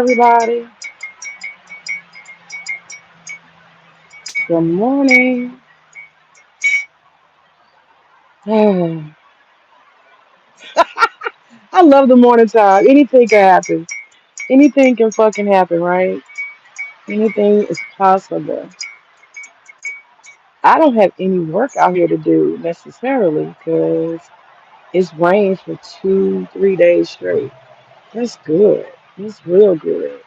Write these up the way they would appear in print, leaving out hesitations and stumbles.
Good morning, everybody. Good morning. I love the morning time. Anything can happen. Anything can fucking happen, right? Anything is possible. I don't have any work out here to do necessarily because it's rained for 2, 3 days straight. That's good. It's real good.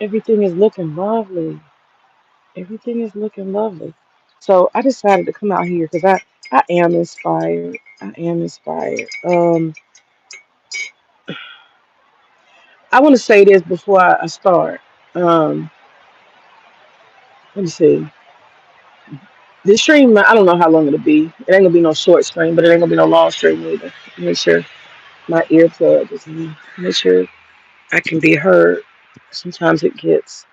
Everything is looking lovely. Everything is looking lovely. So I decided to come out here because I am inspired. I am inspired. I want to say this before I start. Um, Let me see. This stream, I don't know how long it'll be. It ain't gonna be no short stream, but it ain't gonna be no long stream either. Make sure my earplug is in. Make sure I can be heard. Sometimes it gets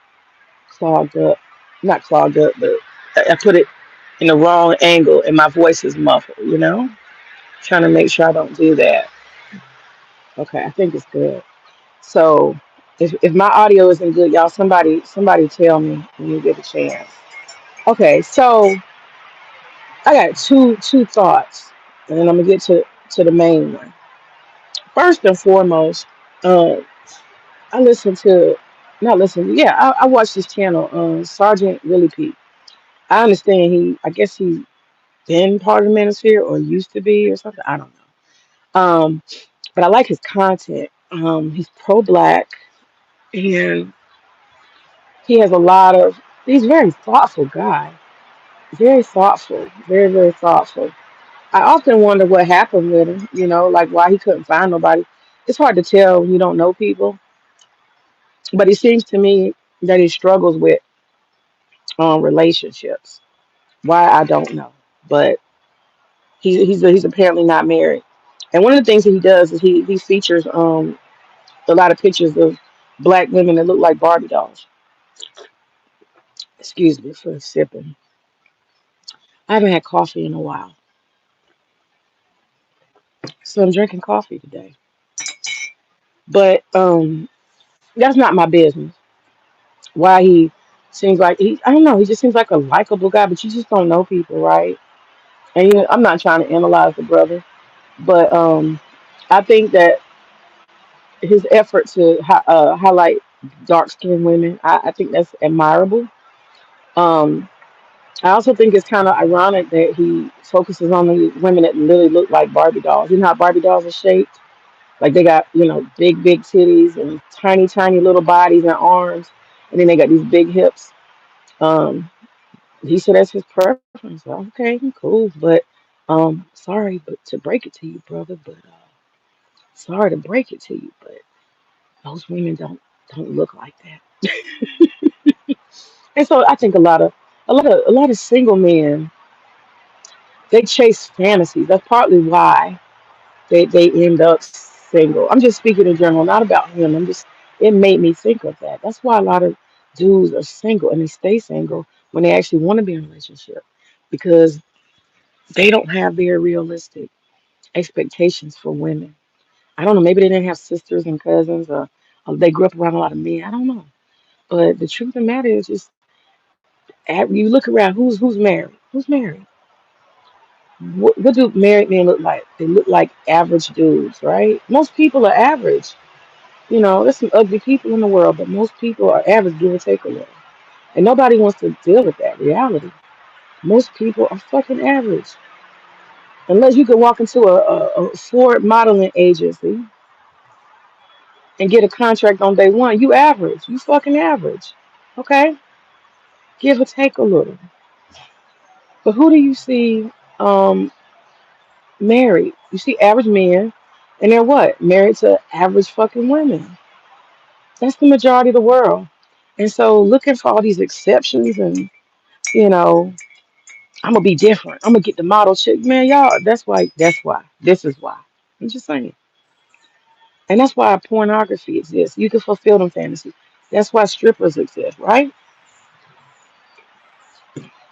clogged up. Not clogged up, but I put it in the wrong angle and my voice is muffled. Trying to make sure I don't do that. Okay, I think it's good. So if my audio isn't good, y'all, somebody tell me when you get a chance. Okay, so I got two thoughts, and then I'm gonna get to the main one. First and foremost, uh, I listen to not listen. Yeah, I watch this channel, Sergeant Willie P. I understand I guess he's been part of the manosphere or used to be or something. I don't know. But I like his content. He's pro-black and he has a lot of. He's a very thoughtful guy. Very thoughtful. Very very thoughtful. I often wonder what happened with him, like why he couldn't find nobody. It's hard to tell when you don't know people, but it seems to me that he struggles with relationships. Why I don't know, but he's apparently not married. And one of the things that he does is he features a lot of pictures of black women that look like Barbie dolls. Excuse me for sipping. I haven't had coffee in a while, so I'm drinking coffee today. But that's not my business. Why he seems like I don't know, he just seems like a likable guy, but you just don't know people, right? And I'm not trying to analyze the brother, but I think that his effort to highlight dark skinned women, I think that's admirable. Um, I also think it's kind of ironic that he focuses on the women that literally look like Barbie dolls. You know how Barbie dolls are shaped? Like they got, big, big titties and tiny, tiny little bodies and arms, and then they got these big hips. Um, He said that's his preference. Well, okay, cool, but sorry, but to break it to you, brother, but sorry to break it to you, but most women don't look like that. And so I think a lot of single men they chase fantasies. That's partly why they end up single. I'm just speaking in general, not about him. It made me think of that. That's why a lot of dudes are single and they stay single when they actually want to be in a relationship because they don't have very realistic expectations for women. I don't know. Maybe they didn't have sisters and cousins, or they grew up around a lot of men. I don't know. But the truth of the matter is, just you look around. Who's married? Who's married? What do married men look like? They look like average dudes, right? Most people are average. There's some ugly people in the world, but most people are average, give or take a little. And nobody wants to deal with that reality. Most people are fucking average. Unless you could walk into a Ford modeling agency and get a contract on day one, you average. You fucking average. Okay? Give or take a little. But who do you see um married? You see average men and they're what? Married to average fucking women. That's the majority of the world. And so looking for all these exceptions and you know, I'm gonna be different. I'm gonna get the model chick. Man, y'all, that's why. This is why. I'm just saying. And that's why pornography exists. You can fulfill them fantasies. That's why strippers exist, right?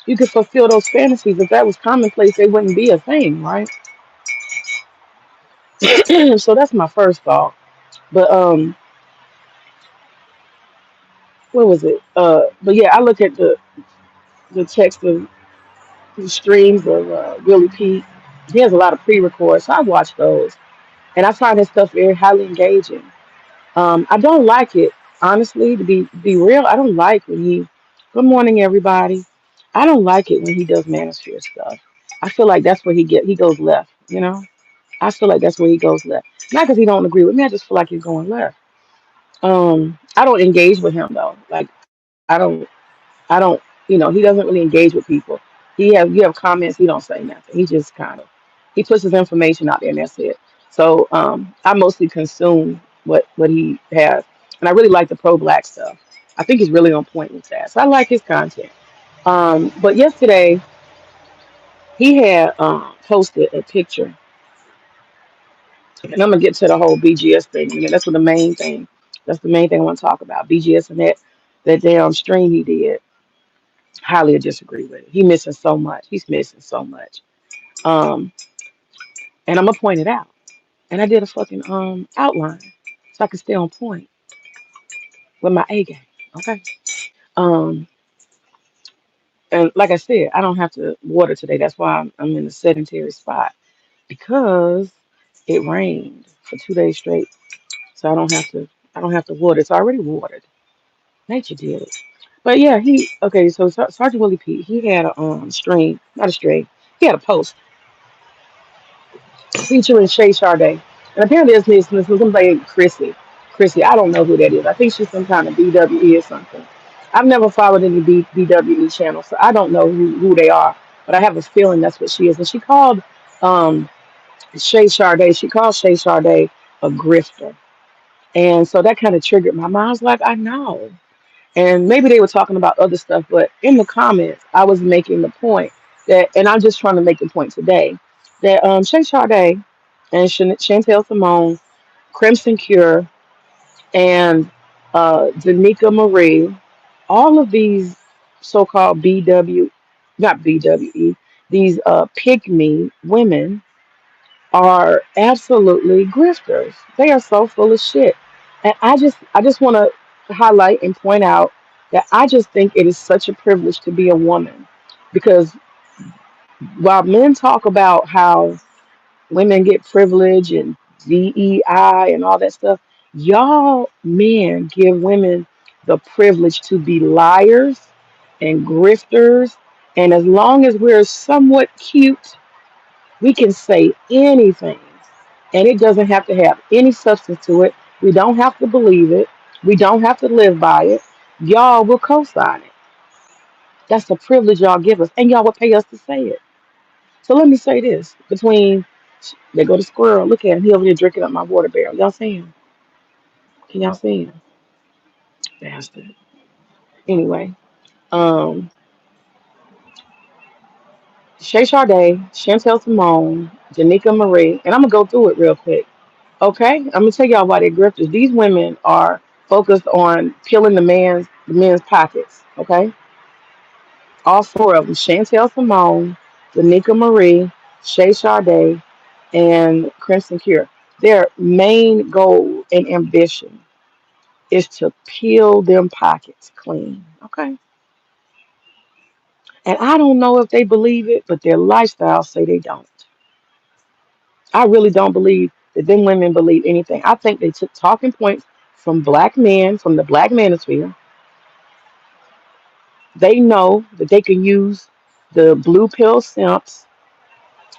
You could fulfill those fantasies. If that was commonplace, they wouldn't be a thing, right? So that's my first thought. But what was it? But yeah, I look at the text of the streams of Willie Pete. He has a lot of pre-records, so I watch those, and I find his stuff very highly engaging. I don't like it, honestly, to be real. I don't like when he. Good morning, everybody. I don't like it when he does manosphere stuff. I feel like that's where he goes left. You know, I feel like that's where he goes left. Not because he don't agree with me. I just feel like he's going left. I don't engage with him though. Like I don't. He doesn't really engage with people. You have comments. He don't say nothing. He just kind of he puts his information out there and that's it. So I mostly consume what he has, and I really like the pro black stuff. I think he's really on point with that. So I like his content. But yesterday he had posted a picture, and I'm gonna get to the whole BGS thing. That's what the main thing. That's the main thing I want to talk about. BGS and that damn stream he did. Highly disagree with it. He missing so much. He's missing so much. Um, and I'm gonna point it out. And I did a fucking outline so I can stay on point with my A game. Okay. Um, and like I said, I don't have to water today. That's why I'm in a sedentary spot because it rained for 2 days straight. So I don't have to water. It's already watered. Nature did it. But yeah, so Sergeant Willie P, he had a stream, not a stream. He had a post featuring Shay Sade. And apparently it's somebody Chrissy. Chrissy, I don't know who that is. I think she's some kind of BWE or something. I've never followed any BWE channels, so I don't know who they are. But I have a feeling that's what she is. And she called um, she called Shay Sade a grifter. And so that kind of triggered my mind. I was like, I know. And maybe they were talking about other stuff, but in the comments, I was making the point and I'm just trying to make the point today, that Shay Sade and Chantel Simone, Crimson Cure, and Danica Marie, all of these so-called not BWE, these pygmy women are absolutely grifters. They are so full of shit. And I just want to highlight and point out that I just think it is such a privilege to be a woman because while men talk about how women get privilege and DEI and all that stuff, y'all men give women the privilege to be liars and grifters. And as long as we're somewhat cute, we can say anything, and it doesn't have to have any substance to it. We don't have to believe it. We don't have to live by it. Y'all will co-sign it. That's the privilege y'all give us, and y'all will pay us to say it. So let me say this: they go to Squirrel. Look at him. He over there drinking up my water barrel. Y'all see him? Can y'all see him? Bastard. Anyway, um, Shay Sade, Chantel Simone, Janika Marie, and I'm gonna go through it real quick. Okay, I'm gonna tell y'all why they're grifters. These women are focused on peeling the men's pockets. Okay, all four of them: Chantel Simone, Danica Marie, Shay Sade, and Crimson Cure. Their main goal and ambition is to peel them pockets clean. Okay, and I don't know if they believe it, but their lifestyles say they don't. I really don't believe that them women believe anything. I think they took talking points from black men, from the black manosphere. They know that they can use the blue pill simps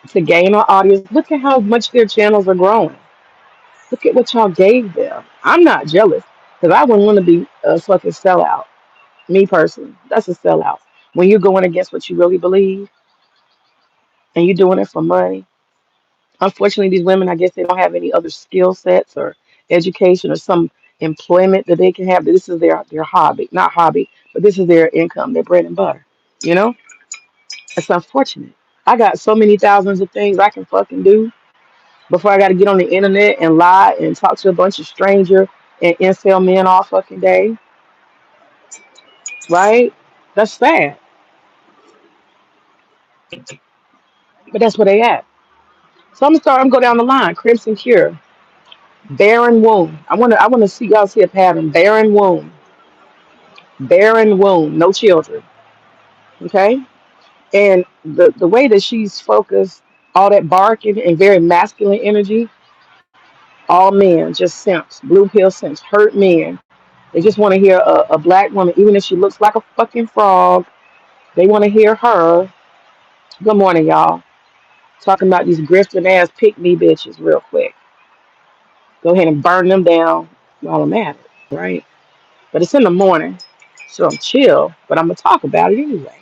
to gain our audience. Look at how much their channels are growing. Look at what y'all gave them. I'm not jealous because I wouldn't want to be a fucking sellout. Me personally, that's a sellout. When you're going against what you really believe and you're doing it for money. Unfortunately, these women, I guess they don't have any other skill sets or education or some employment that they can have. This is their hobby, not hobby, but this is their income, their bread and butter. You know, it's unfortunate. I got so many thousands of things I can fucking do before I got to get on the internet and lie and talk to a bunch of stranger and incel men all fucking day, right? That's sad, but that's where they at. So I'm gonna start. I'm gonna go down the line. Crimson Cure. Barren womb. I wanna see y'all see a pattern. Barren womb, no children. Okay? And the way that she's focused, all that barking and very masculine energy, all men, just simps, blue pill simps, hurt men. They just want to hear a black woman, even if she looks like a fucking frog. They want to hear her. Good morning, y'all. Talking about these grifting ass pick me bitches real quick. Go ahead and burn them down while I'm at it, right? But it's in the morning, so I'm chill, but I'm gonna talk about it anyway.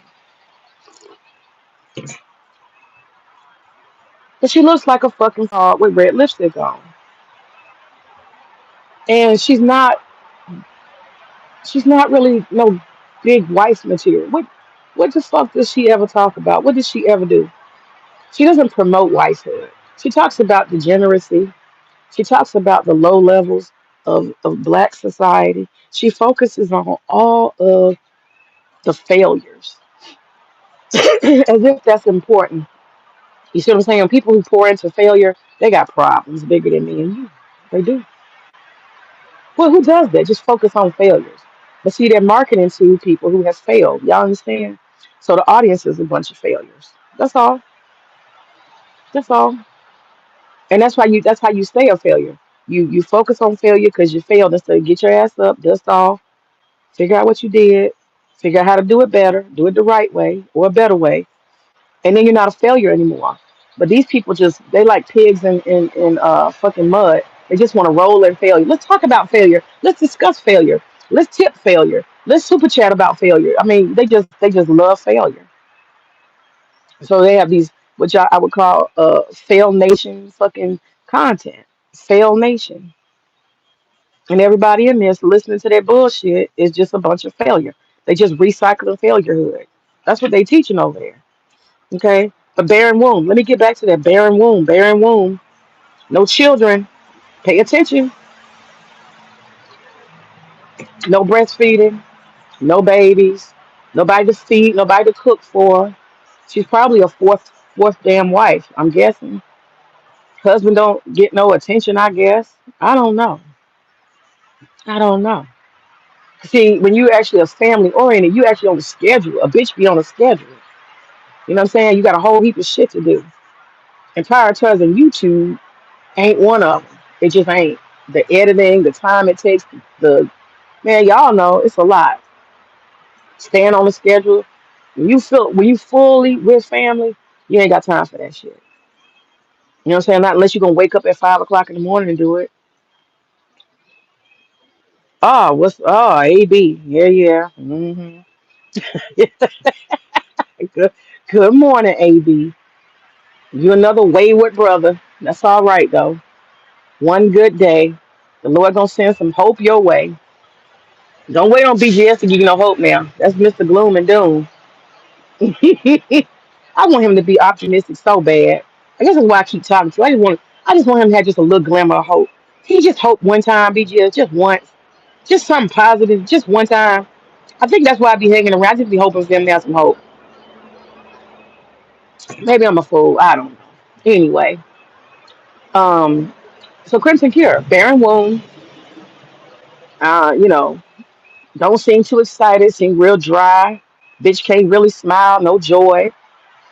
But she looks like a fucking frog with red lipstick on. And she's not really no big wife material. What the fuck does she ever talk about? What does she ever do? She doesn't promote wifehood. She talks about degeneracy. She talks about the low levels of black society. She focuses on all of the failures as if that's important. You see what I'm saying? People who pour into failure, they got problems bigger than me and you. They do. Well, who does that? Just focus on failures. But see, they're marketing to people who have failed. Y'all understand? So the audience is a bunch of failures. That's all. That's all. And that's how you stay a failure. You focus on failure because you failed instead of get your ass up, dust off, figure out what you did, figure out how to do it better, do it the right way or a better way, and then you're not a failure anymore. But these people just they like pigs in fucking mud. They just want to roll in failure. Let's talk about failure. Let's discuss failure. Let's tip failure. Let's super chat about failure. I mean, they just love failure. So they have these which I would call fail nation fucking content. Fail nation. And everybody in this listening to that bullshit is just a bunch of failure. They just recycling failurehood. That's what they teaching over there. Okay? But barren womb. Let me get back to that barren womb. Barren womb. No children. Pay attention. No breastfeeding. No babies. Nobody to feed. Nobody to cook for. She's probably a fourth damn wife. I'm guessing. Husband don't get no attention. I guess. I don't know. I don't know. See, when you actually a family oriented, you actually on a schedule. A bitch be on a schedule. You know what I'm saying? You got a whole heap of shit to do. And prioritizing YouTube ain't one of them. It just ain't. The editing, the time it takes, the man, y'all know it's a lot. Staying on the schedule. When you fully with family, you ain't got time for that shit. You know what I'm saying? Not unless you're gonna wake up at 5 o'clock in the morning and do it. AB. Yeah, yeah. good good morning, AB. You another wayward brother. That's all right though. One good day. The Lord gonna send some hope your way. Don't wait on BGS to give you no hope now. That's Mr. Gloom and Doom. I want him to be optimistic so bad. I guess that's why I keep talking to you. I just want him to have just a little glimmer of hope. He just hope one time, BGS, just once. Just something positive, just one time. I think that's why I be hanging around. I just be hoping for them to have some hope. Maybe I'm a fool. I don't know. Anyway, um, so Crimson Cure, barren womb, you know, don't seem too excited, seem real dry. Bitch can't really smile, no joy.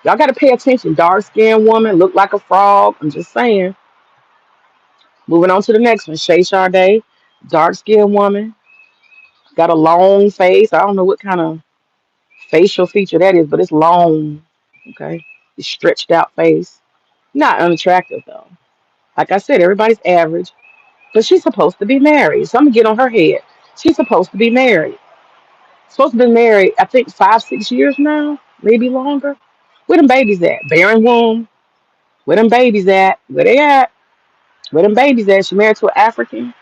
Y'all gotta pay attention. Dark skinned woman, look like a frog. I'm just saying. Moving on to the next one. Shay Sade, dark skinned woman, got a long face. I don't know what kind of facial feature that is, but it's long. Okay. It's stretched out face. Not unattractive though. Like I said, everybody's average. But she's supposed to be married. So I'm gonna get on her head. She's supposed to be married. Supposed to be married, I think 5, 6 years now, maybe longer. Where them babies at? Barren womb. Where them babies at? Where they at? Where them babies at? She married to an African.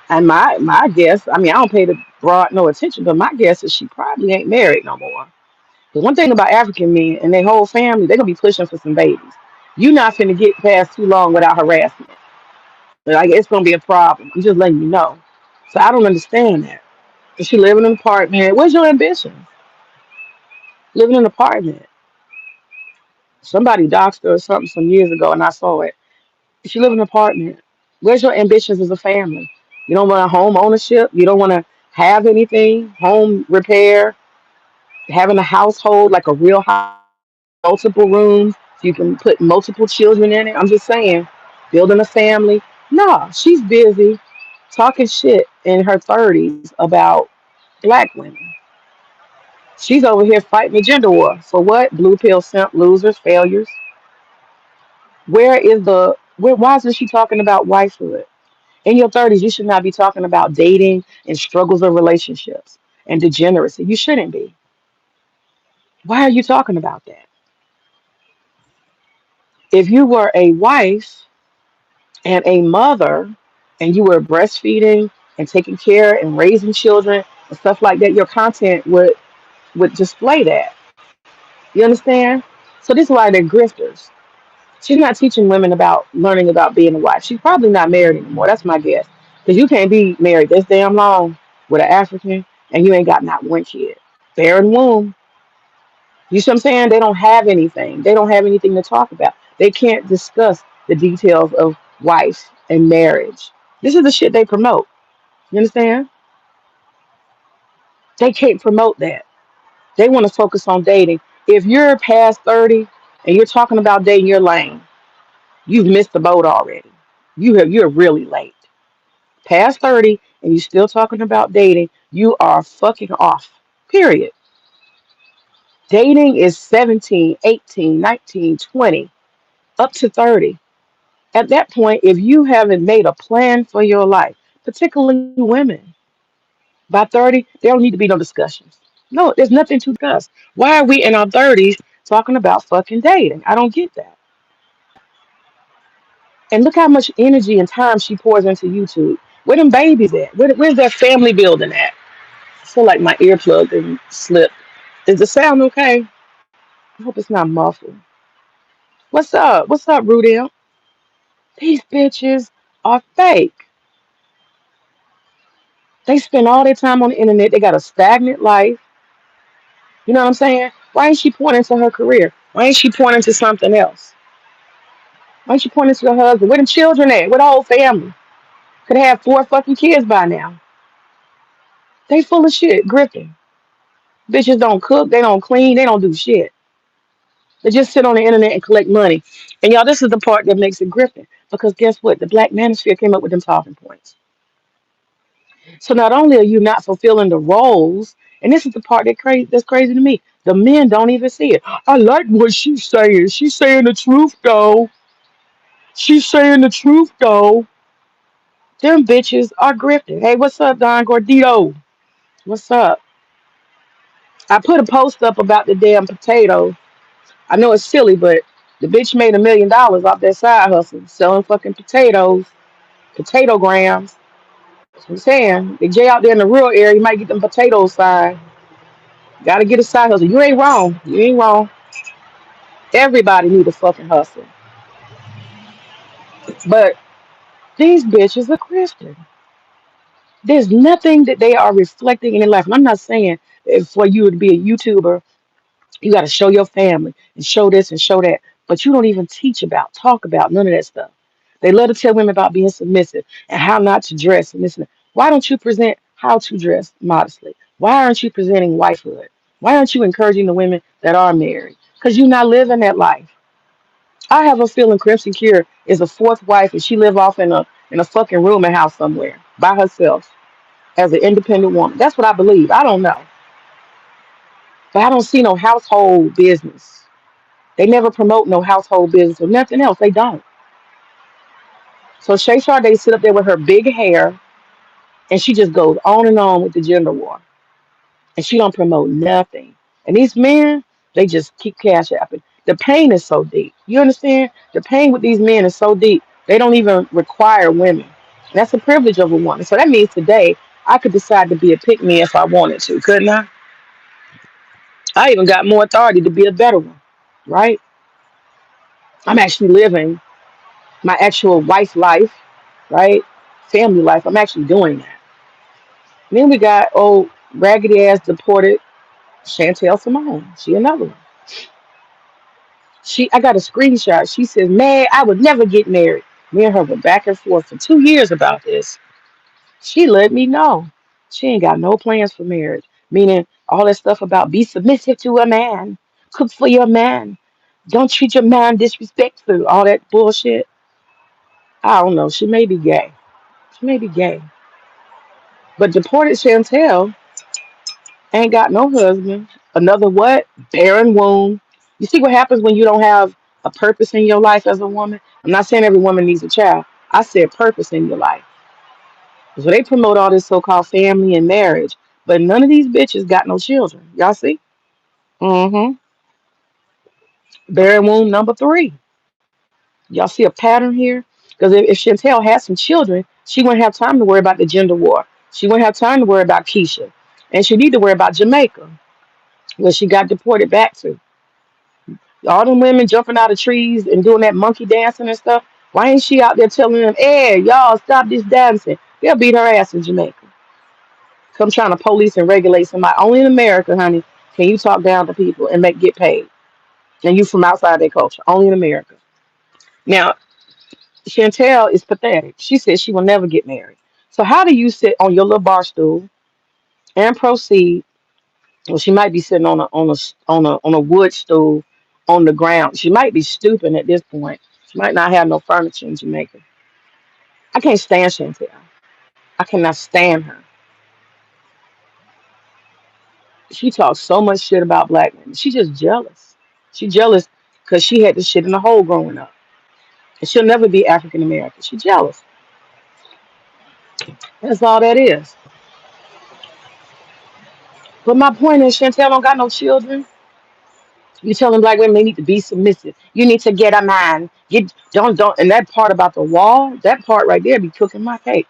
And my guess, I mean, I don't pay the broad no attention, but my guess is she probably ain't married no more. The one thing about African men and their whole family, they're gonna be pushing for some babies. You not finna get past too long without harassment. Like it's gonna be a problem. I'm just letting you know. So I don't understand that. Does she live in an apartment? Where's your ambition? Living in an apartment. Somebody doxed her or something some years ago and I saw it. She live in an apartment. Where's your ambitions as a family? You don't want a home ownership. You don't want to have anything, home repair, having a household like a real household, multiple rooms, so you can put multiple children in it. I'm just saying, building a family. No, she's busy talking shit in her 30s about black women. She's over here fighting the gender war. For what? Blue pill simp losers, failures. Why isn't she talking about wifehood? In your 30s, you should not be talking about dating and struggles of relationships and degeneracy. You shouldn't be. Why are you talking about that? If you were a wife and a mother and you were breastfeeding and taking care and raising children and stuff like that, your content would display that. You understand? So this is why they're grifters. She's not teaching women about learning about being a wife. She's probably not married anymore. That's my guess. Because you can't be married this damn long with an African and you ain't got not one kid. Barren womb. You see what I'm saying? They don't have anything. They don't have anything to talk about. They can't discuss the details of wife and marriage. This is the shit they promote. You understand? They can't promote that. They want to focus on dating. If you're past 30 and you're talking about dating, you're lame. You've missed the boat already. You're really late. Past 30 and you still talking about dating, you are fucking off. Period. Dating is 17, 18, 19, 20, up to 30. At that point, if you haven't made a plan for your life, particularly women, by 30, there don't need to be no discussions. No, there's nothing to discuss. Why are we in our 30s talking about fucking dating? I don't get that. And look how much energy and time she pours into YouTube. Where them babies at? Where's that family building at? I feel like my earplug didn't slip. Is the sound okay? I hope it's not muffled. What's up? What's up, Rudell? These bitches are fake. They spend all their time on the internet. They got a stagnant life. You know what I'm saying? Why ain't she pointing to her career? Why ain't she pointing to something else? Why ain't she pointing to her husband? Where the children at? Where the whole family? Could have 4 fucking kids by now. They full of shit, grifting. Bitches don't cook, they don't clean, they don't do shit. They just sit on the internet and collect money. And y'all, this is the part that makes it grifting. Because guess what? The Black Manosphere came up with them talking points. So not only are you not fulfilling the roles, and this is the part that's crazy to me. The men don't even see it. I like what she's saying. She's saying the truth though. She's saying the truth though. Them bitches are grifting. Hey, what's up, Don Gordito? What's up? I put a post up about the damn potatoes. I know it's silly, but the bitch made $1 million off that side hustle, selling fucking potatoes, potato grams. That's what I'm saying. They jay out there in the rural area, you might get them potatoes side. Gotta get a side hustle. You ain't wrong. You ain't wrong. Everybody need a fucking hustle. But these bitches are Christian. There's nothing that they are reflecting in their life. And I'm not saying that for you to be a YouTuber, you got to show your family and show this and show that. But you don't even teach about, talk about none of that stuff. They love to tell women about being submissive and how not to dress and this and that. Why don't you present how to dress modestly? Why aren't you presenting wifehood? Why aren't you encouraging the women that are married? Because you're not living that life. I have a feeling Crimson Cure is a fourth wife and she live off in a fucking rooming house somewhere by herself as an independent woman. That's what I believe. I don't know. But I don't see no household business. They never promote no household business or nothing else. They don't. So Shay Sade sit up there with her big hair and she just goes on and on with the gender war. And she don't promote nothing. And these men, they just keep cash apping. The pain is so deep. You understand? The pain with these men is so deep. They don't even require women. That's a privilege of a woman. So that means today I could decide to be a pick me if I wanted to, couldn't I? I even got more authority to be a better one, right? I'm actually living my actual wife life, right? Family life. I'm actually doing that. Then we got old raggedy ass deported Chantel Simone. She another one. I got a screenshot. She says, "Man, I would never get married. Me and her went back and forth for 2 years about this. She let me know she ain't got no plans for marriage. Meaning all that stuff about be submissive to a man, cook for your man, don't treat your man disrespectful, all that bullshit. I don't know. She may be gay. She may be gay. But deported Chantel ain't got no husband. Another what? Barren womb. You see what happens when you don't have a purpose in your life as a woman? I'm not saying every woman needs a child. I said purpose in your life. So they promote all this so-called family and marriage, but none of these bitches got no children. Y'all see? Mm-hmm. Barren womb number 3. Y'all see a pattern here? Because if Chantel had some children, she wouldn't have time to worry about the gender war. She wouldn't have time to worry about Keisha. And she need to worry about Jamaica, where she got deported back to. All them women jumping out of trees and doing that monkey dancing and stuff. Why ain't she out there telling them, hey, y'all stop this dancing? They'll beat her ass in Jamaica. Come trying to police and regulate somebody. Only in America, honey, can you talk down to people and make get paid. And you from outside their culture. Only in America. Now, Chantel is pathetic. She says she will never get married. So how do you sit on your little bar stool and proceed? Well, she might be sitting on a wood stool on the ground. She might be stooping at this point. She might not have no furniture in Jamaica. I can't stand Chantel. I cannot stand her. She talks so much shit about black women. She just jealous. She jealous because she had this shit in the hole growing up. And she'll never be African American. She jealous. That's all that is. But my point is, Chantel don't got no children. You telling black women they need to be submissive. You need to get a man. Get don't and that part about the wall, that part right there be cooking my cake.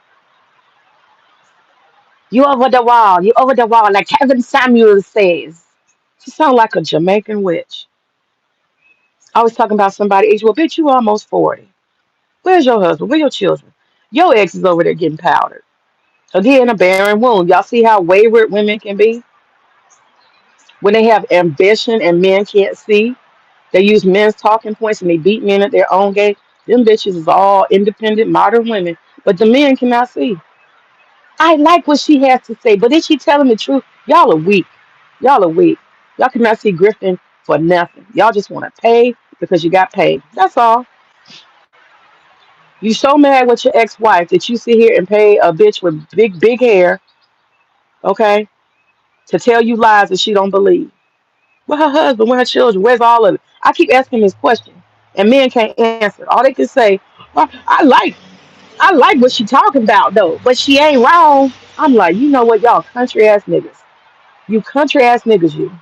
You over the wall, you over the wall, like Kevin Samuels says. She sound like a Jamaican witch. I was talking about somebody age. Well, bitch, you almost 40. Where's your husband? Where your children? Your ex is over there getting powdered. Again, a barren womb. Y'all see how wayward women can be when they have ambition and men can't see. They use men's talking points and they beat men at their own game. Them bitches is all independent, modern women, but the men cannot see. I like what she has to say, but is she telling the truth? Y'all are weak. Y'all are weak. Y'all cannot see Griffin for nothing. Y'all just want to pay because you got paid. That's all. You so mad with your ex-wife that you sit here and pay a bitch with big, big hair, okay, to tell you lies that she don't believe. Where her husband, where her children, where's all of it? I keep asking this question, and men can't answer. All they can say, well, I like what she talking about though, but she ain't wrong. I'm like, you know what, y'all country ass niggas. You country ass niggas, you.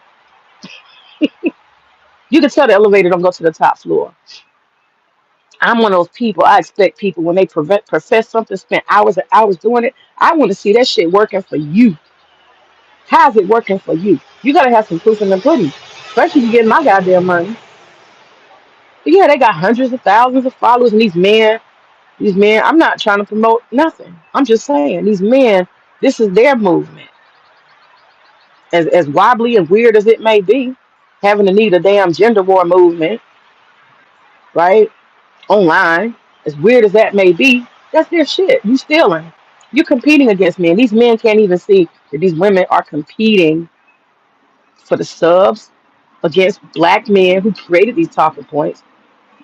You can tell the elevator don't go to the top floor. I'm one of those people. I expect people when they profess something, spend hours and hours doing it. I want to see that shit working for you. How's it working for you? You gotta have some proof in the pudding. Especially if you get my goddamn money. But yeah, they got hundreds of thousands of followers, and these men. I'm not trying to promote nothing. I'm just saying these men. This is their movement. As wobbly and weird as it may be, having to need a damn gender war movement, right? Online, as weird as that may be, that's their shit. You stealing. You competing against men. These men can't even see that these women are competing for the subs against black men who created these talking points,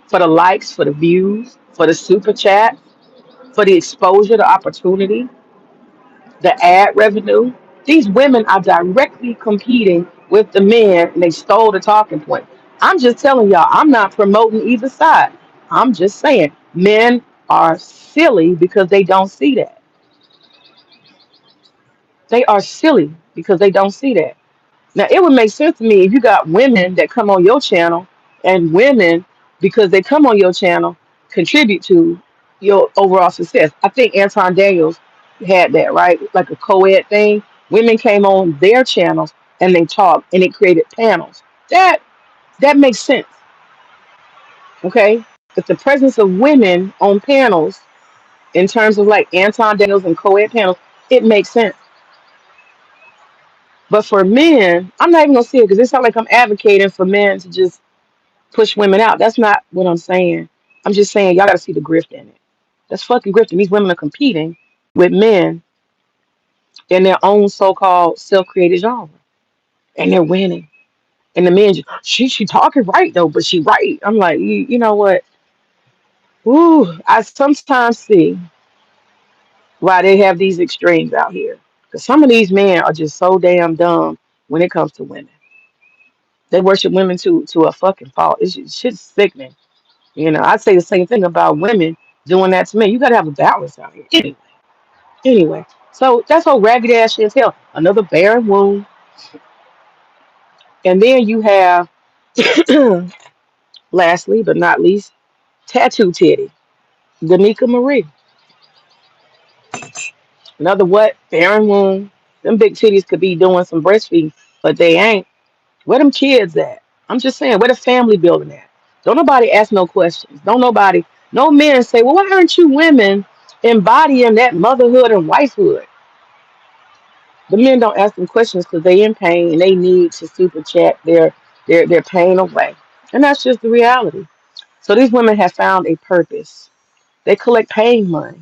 for the likes, for the views, for the super chat, for the exposure, the opportunity, the ad revenue. These women are directly competing with the men and they stole the talking point. I'm just telling y'all, I'm not promoting either side. I'm just saying men are silly because they don't see that. They are silly because they don't see that. Now, it would make sense to me if you got women that come on your channel and women, because they come on your channel, contribute to your overall success. I think Anton Daniels had that, right? Like a co-ed thing. Women came on their channels and they talked and it created panels. That makes sense, okay? But the presence of women on panels in terms of like Anton Daniels and co-ed panels, it makes sense. But for men, I'm not even gonna say it because it's not like I'm advocating for men to just push women out. That's not what I'm saying. I'm just saying y'all got to see the grift in it. That's fucking grifting. These women are competing with men in their own so-called self-created genre, and they're winning. And the men, just, she talking right though, but she right. I'm like, you know what? Ooh, I sometimes see why they have these extremes out here. Because some of these men are just so damn dumb when it comes to women. They worship women to a fucking fault. Shit's sickening. You know, I'd say the same thing about women doing that to men. You gotta have a balance out here. Anyway. So that's whole ragged ass Chantel. Another barren womb. And then you have, lastly but not least, tattoo titty. Danica Marie. Another what? Barren womb. Them big titties could be doing some breastfeeding, but they ain't. Where them kids at? I'm just saying, where the family building at? Don't nobody ask no questions. Don't nobody, no men say, well, why aren't you women embodying that motherhood and wifehood? The men don't ask them questions because they in pain and they need to super chat their pain away. And that's just the reality. So these women have found a purpose. They collect pain money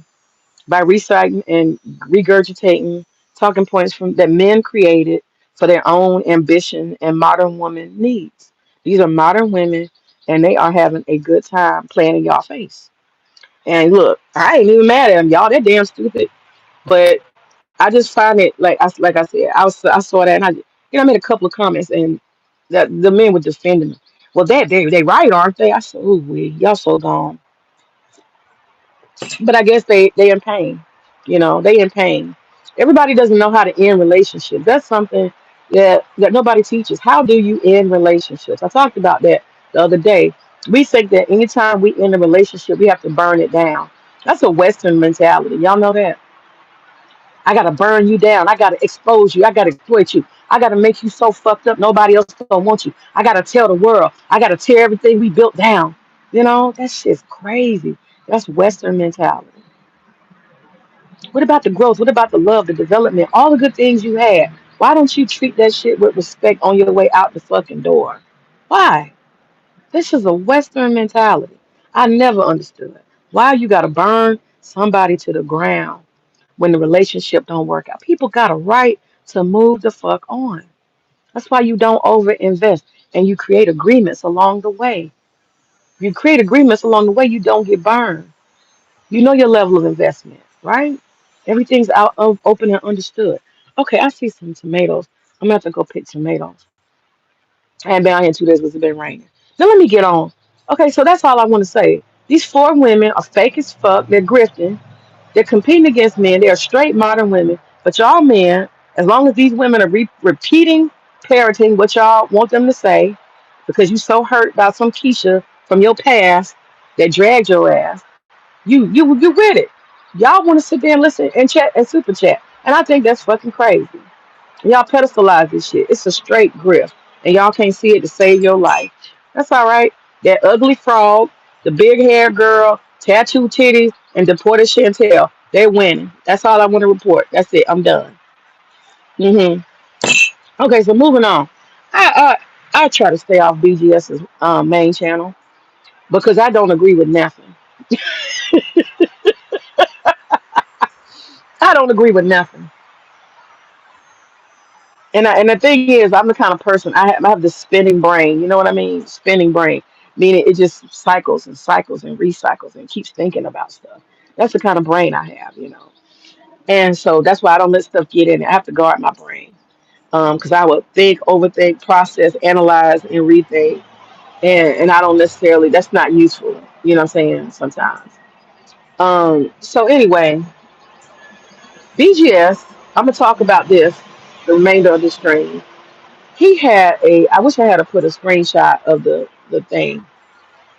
by reciting and regurgitating talking points from that men created for their own ambition and modern woman needs. These are modern women, and they are having a good time playing in y'all face. And look, I ain't even mad at them, y'all. They're damn stupid. But I just find it like I said, I saw that and I made a couple of comments and that the men were defending me. Well, they right, aren't they? I said, ooh, y'all so gone. But I guess they in pain. You know, they in pain. Everybody doesn't know how to end relationships. That's something that nobody teaches. How do you end relationships? I talked about that the other day. We think that anytime we end a relationship, we have to burn it down. That's a Western mentality. Y'all know that. I gotta burn you down. I gotta expose you. I gotta exploit you. I gotta make you so fucked up nobody else gonna want you. I gotta tell the world. I gotta tear everything we built down. You know, that shit's crazy. That's Western mentality. What about the growth? What about the love, the development, all the good things you had? Why don't you treat that shit with respect on your way out the fucking door? Why? This is a Western mentality. I never understood. Why you gotta burn somebody to the ground when the relationship don't work out? People got a right to move the fuck on. That's why you don't over invest and you create agreements along the way. You create agreements along the way, you don't get burned. You know your level of investment, right? Everything's out of open and understood. Okay, I see some tomatoes. I'm gonna have to go pick tomatoes. I ain't been out here in 2 days because it's been raining. Now let me get on. Okay, so that's all I want to say. These four women are fake as fuck. They're grifting. They're competing against men. They are straight modern women. But y'all men, as long as these women are repeating, parroting what y'all want them to say, because you so hurt by some Keisha from your past that dragged your ass, you with it. Y'all want to sit there and listen and chat and super chat. And I think that's fucking crazy. Y'all pedestalize this shit. It's a straight grift. And y'all can't see it to save your life. That's all right. That ugly frog, the big hair girl, tattoo titties, and deported Chantel. They're winning. That's all I want to report. That's it. I'm done. Okay, so moving on. I try to stay off BGS's main channel because I don't agree with nothing. I don't agree with nothing. And the thing is, I'm the kind of person I have this spinning brain. You know what I mean? Spinning brain, meaning it just cycles and cycles and recycles and keeps thinking about stuff. That's the kind of brain I have, you know. And so that's why I don't let stuff get in. I have to guard my brain because I would think, overthink, process, analyze, and rethink, and I don't necessarily. That's not useful. You know what I'm saying? Sometimes. So anyway, BGS. I'm gonna talk about this the remainder of the stream. He had a I wish I had to put a screenshot of the thing.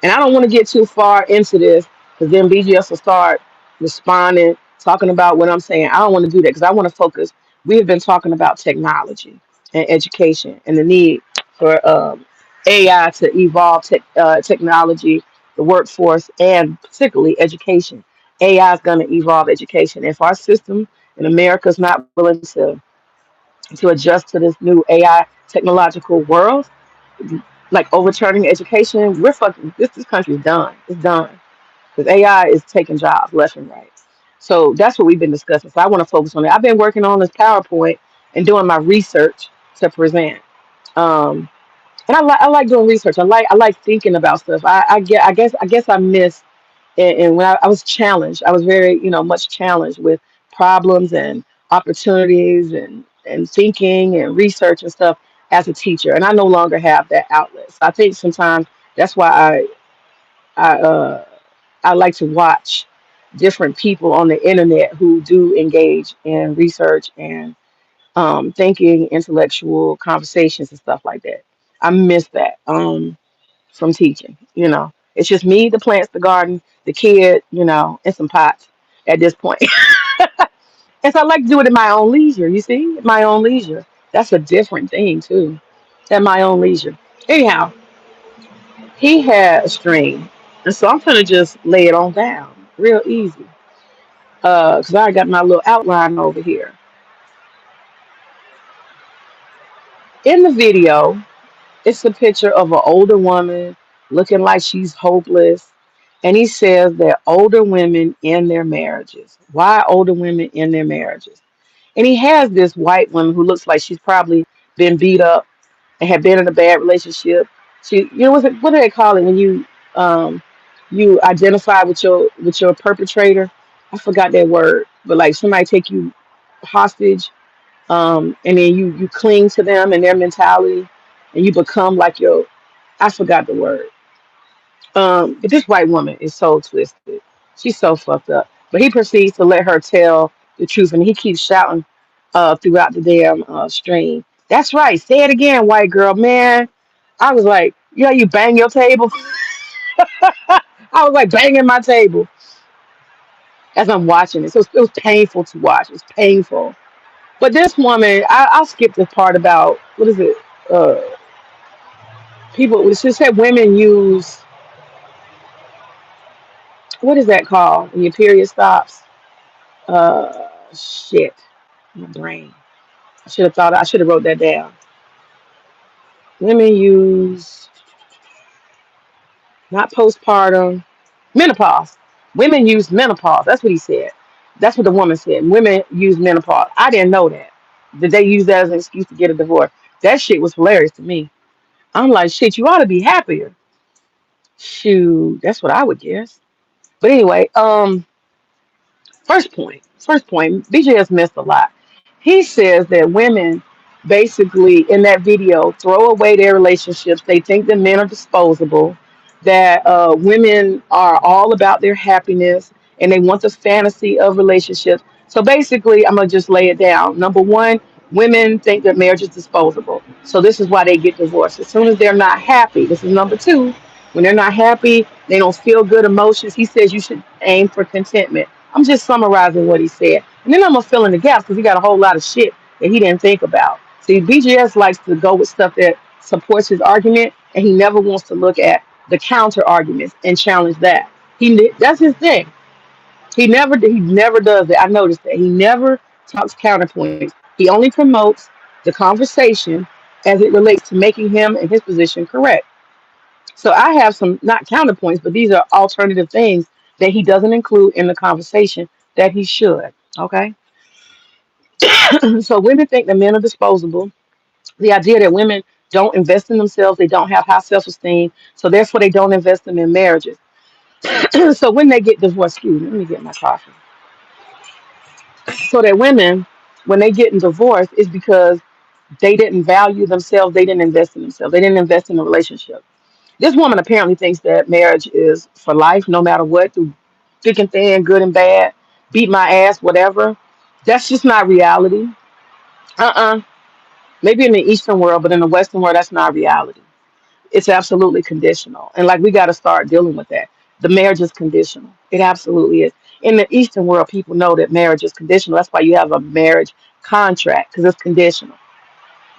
And I don't want to get too far into this because then BGS will start responding, talking about what I'm saying. I don't want to do that because I want to focus. We have been talking about technology and education and the need for AI to evolve technology, the workforce, and particularly education. AI is going to evolve education. If our system in America is not willing to adjust to this new AI technological world, like overturning education, we're fucking this country is done. It's done. because AI is taking jobs left and right. So that's what we've been discussing. So I want to focus on it. I've been working on this PowerPoint and doing my research to present. Um, and I like doing research. I like thinking about stuff. I guess I miss and when I was challenged, I was very, much challenged with problems and opportunities and thinking and research and stuff as a teacher. And I no longer have that outlet. So I think sometimes that's why I like to watch different people on the internet who do engage in research and thinking, intellectual conversations and stuff like that. I miss that from teaching. It's just me, the plants, the garden, the kid, and some pots at this point. And so I like to do it at my own leisure. You see, at my own leisure. That's a different thing too. At my own leisure. Anyhow, he had a string, and so I'm gonna just lay it on down, real easy. Cause I got my little outline over here. In the video, it's a picture of an older woman looking like she's hopeless. And he says that older women in their marriages. Why older women in their marriages? And he has this white woman who looks like she's probably been beat up and had been in a bad relationship. What do they call it when you identify with your perpetrator? I forgot that word, but like somebody take you hostage, and then you cling to them and their mentality, and you become like your, I forgot the word. But this white woman is so twisted. She's so fucked up. But he proceeds to let her tell the truth, and he keeps shouting throughout the damn stream. That's right. Say it again, white girl. Man, I was like, you bang your table. I was like banging my table as I'm watching it. So it was painful to watch. It was painful. But this woman, I'll skip this part about what is it? Uh, People. She said women use, what is that called when your period stops? Shit, my brain. I should have wrote that down. Women use, not postpartum, menopause. Women use menopause. That's what he said. That's what the woman said. Women use menopause. I didn't know that. Did they use that as an excuse to get a divorce? That shit was hilarious to me. I'm like, shit, you ought to be happier. Shoot, that's what I would guess. But anyway, First point, BJ has missed a lot. He says that women basically in that video throw away their relationships. They think that men are disposable, that women are all about their happiness and they want the fantasy of relationships. So basically, I'm going to just lay it down. Number one, women think that marriage is disposable. So this is why they get divorced. As soon as they're not happy, this is number two. When they're not happy, they don't feel good emotions. He says you should aim for contentment. I'm just summarizing what he said. And then I'm going to fill in the gaps because he got a whole lot of shit that he didn't think about. See, BGS likes to go with stuff that supports his argument, and he never wants to look at the counter arguments and challenge that. That's his thing. He never does that. I noticed that. He never talks counterpoints. He only promotes the conversation as it relates to making him and his position correct. So I have some not counterpoints, but these are alternative things that he doesn't include in the conversation that he should. Okay. So women think that men are disposable. The idea that women don't invest in themselves, they don't have high self-esteem, so therefore they don't invest in their marriages. So when they get divorced, excuse me, let me get my coffee. So that women, when they get in divorce, is because they didn't value themselves, they didn't invest in themselves, they didn't invest in the relationship. This woman apparently thinks that marriage is for life, no matter what, through thick and thin, good and bad, beat my ass, whatever. That's just not reality. Uh-uh. Maybe in the Eastern world, but in the Western world, that's not reality. It's absolutely conditional. And like we got to start dealing with that. The marriage is conditional. It absolutely is. In the Eastern world, people know that marriage is conditional. That's why you have a marriage contract, because it's conditional.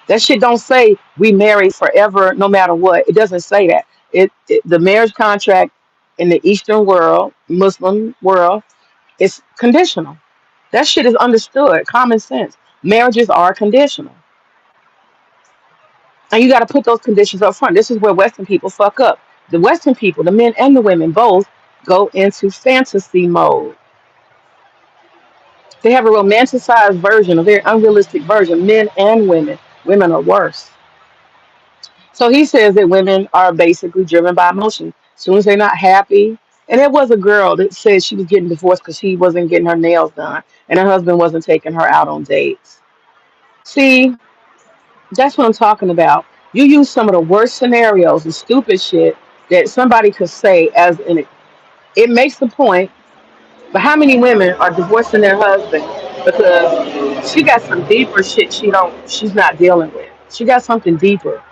That shit don't say we marry forever, no matter what. It doesn't say that. The marriage contract in the Eastern world, Muslim world, is conditional. That shit is understood, common sense. Marriages are conditional, and you got to put those conditions up front. This is where Western people fuck up. The Western people, the men and the women, both go into fantasy mode. They have a romanticized version, a very unrealistic version, men and women. Women are worse. So he says that women are basically driven by emotion. As soon as they're not happy, and there was a girl that said she was getting divorced because she wasn't getting her nails done and her husband wasn't taking her out on dates. See, that's what I'm talking about. You use some of the worst scenarios and stupid shit that somebody could say as an it makes the point. But how many women are divorcing their husband because she got some deeper shit she's not dealing with. She got something deeper.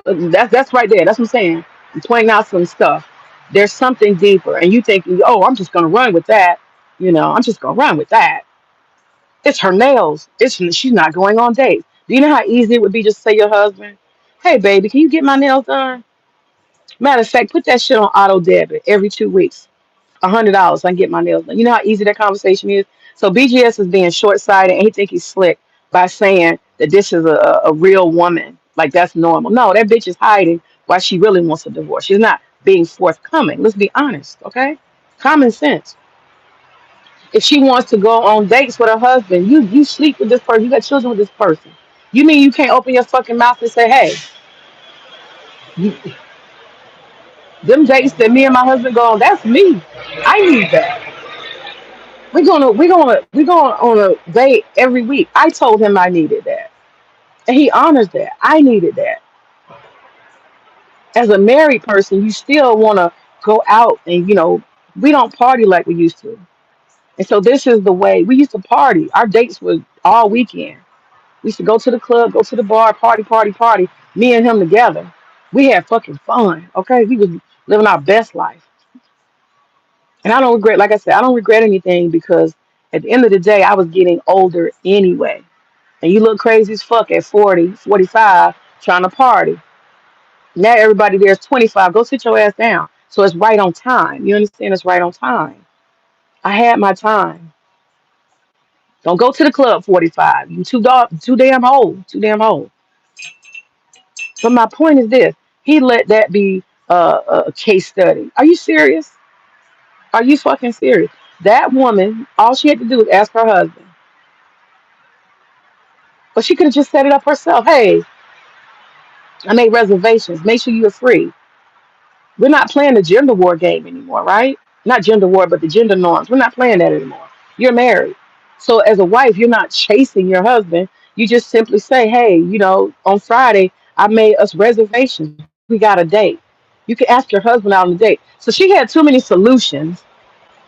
That's right there. That's what I'm saying. I'm pointing out some stuff. There's something deeper, and you think, oh, I'm just gonna run with that. I'm just gonna run with that. It's her nails. It's she's not going on dates. Do you know how easy it would be just to say to your husband, "Hey, baby, can you get my nails done?" Matter of fact, put that shit on auto debit every 2 weeks. $100, I can get my nails done. You know how easy that conversation is. So BGS is being short sighted, and he think he's slick by saying that this is a real woman, like that's normal. No, that bitch is hiding why she really wants a divorce. She's not being forthcoming. Let's be honest, okay? Common sense. If she wants to go on dates with her husband, you sleep with this person, you got children with this person. You mean you can't open your fucking mouth and say, hey, you, them dates that me and my husband go on, that's me. I need that. We're going on a date every week. I told him I needed that. And he honors that. I needed that. As a married person, you still wanna go out and we don't party like we used to. And so this is the way we used to party. Our dates were all weekend. We used to go to the club, go to the bar, party, party, party, me and him together. We had fucking fun. Okay. We was living our best life. And I don't regret, like I said, I don't regret anything because at the end of the day, I was getting older anyway. And you look crazy as fuck at 40, 45, trying to party. Now everybody there's 25. Go sit your ass down. So it's right on time. You understand? It's right on time. I had my time. Don't go to the club 45. You too damn old. Too damn old. But my point is this. He let that be a case study. Are you serious? Are you fucking serious? That woman, all she had to do was ask her husband. But she could have just set it up herself. Hey, I made reservations. Make sure you're free. We're not playing the gender war game anymore, right? Not gender war, but the gender norms. We're not playing that anymore. You're married. So as a wife, you're not chasing your husband. You just simply say, hey, on Friday, I made us reservations. We got a date. You can ask your husband out on a date. So she had too many solutions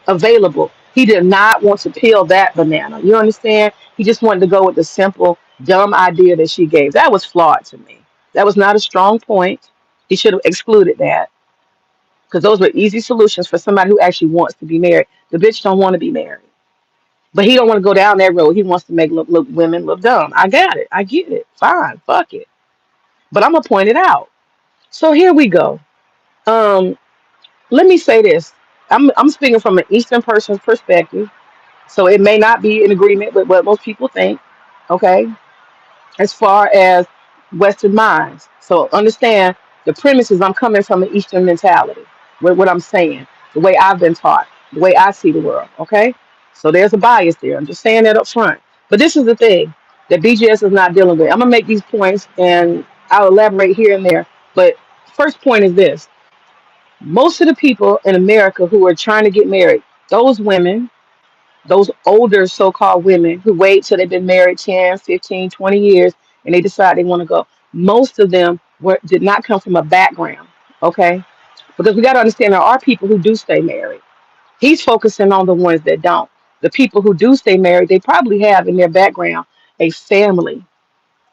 available. He did not want to peel that banana. You understand? He just wanted to go with the simple, dumb idea that she gave. That was flawed to me. That was not a strong point. He should have excluded that because those were easy solutions for somebody who actually wants to be married. The bitch don't want to be married, but he don't want to go down that road. He wants to make look women look dumb. I got it. I get it. Fine. Fuck it. But I'm gonna point it out. So here we go. Um, Let me say this. I'm speaking from an Eastern person's perspective, so it may not be in agreement with what most people think. Okay, as far as Western minds. So understand the premise is I'm coming from an Eastern mentality. What I'm saying, the way I've been taught, the way I see the world. Okay, so there's a bias there. I'm just saying that up front. But this is the thing that BGS is not dealing with. I'm gonna make these points and I'll elaborate here and there. But first point is this: most of the people in America who are trying to get married, those women, those older so-called women who wait till they've been married 10, 15, 20 years and they decide they want to go, most of them did not come from a background, okay? Because we got to understand there are people who do stay married. He's focusing on the ones that don't. The people who do stay married, they probably have in their background a family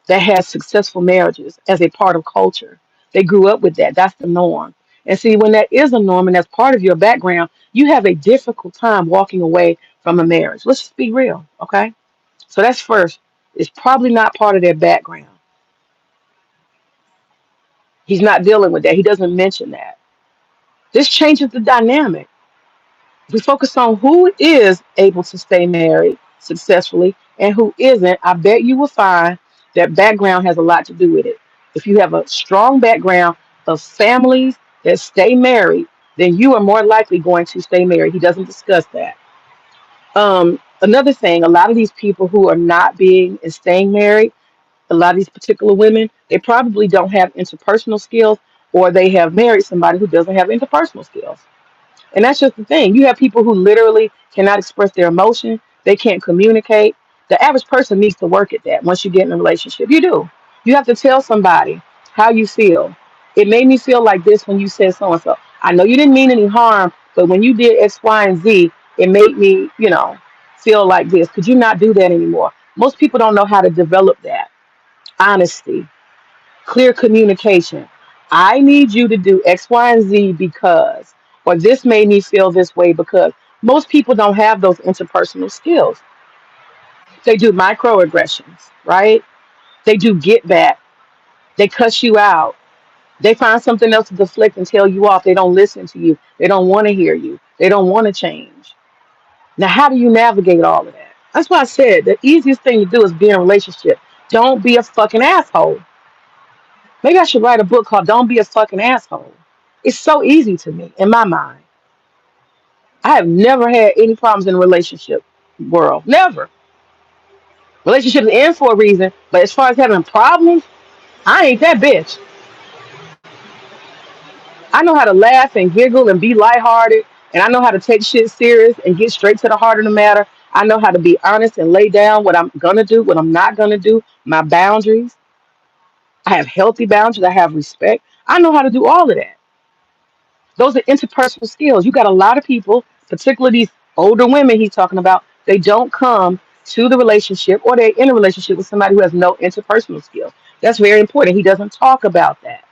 that has successful marriages as a part of culture. They grew up with that. That's the norm. And see, when that is a norm and that's part of your background, you have a difficult time walking away from a marriage. Let's just be real, okay? So that's first. It's probably not part of their background. He's not dealing with that. He doesn't mention that. This changes the dynamic. We focus on who is able to stay married successfully and who isn't. I bet you will find that background has a lot to do with it. If you have a strong background of families that stay married, then you are more likely going to stay married. He doesn't discuss that. Another thing, a lot of these people who are not being and staying married, a lot of these particular women, they probably don't have interpersonal skills, or they have married somebody who doesn't have interpersonal skills. And that's just the thing. You have people who literally cannot express their emotion. They can't communicate. The average person needs to work at that once you get in a relationship. You do. You have to tell somebody how you feel. It made me feel like this when you said so and so. I know you didn't mean any harm, but when you did X, Y, and Z, it made me, feel like this. Could you not do that anymore? Most people don't know how to develop that. Honesty, clear communication. I need you to do X, Y, and Z because, or this made me feel this way because most people don't have those interpersonal skills. They do microaggressions, right? They do get back. They cuss you out. They find something else to deflect and tell you off. They don't listen to you. They don't want to hear you. They don't want to change. Now, how do you navigate all of that? That's why I said the easiest thing to do is be in a relationship. Don't be a fucking asshole. Maybe I should write a book called Don't Be a Fucking Asshole. It's so easy to me in my mind. I have never had any problems in a relationship world. Never. Relationships end for a reason, but as far as having problems, I ain't that bitch. I know how to laugh and giggle and be lighthearted, and I know how to take shit serious and get straight to the heart of the matter. I know how to be honest and lay down what I'm gonna do, what I'm not gonna do, my boundaries. I have healthy boundaries. I have respect. I know how to do all of that. Those are interpersonal skills. You got a lot of people, particularly these older women he's talking about, they don't come to the relationship or they're in a relationship with somebody who has no interpersonal skills. That's very important. He doesn't talk about that.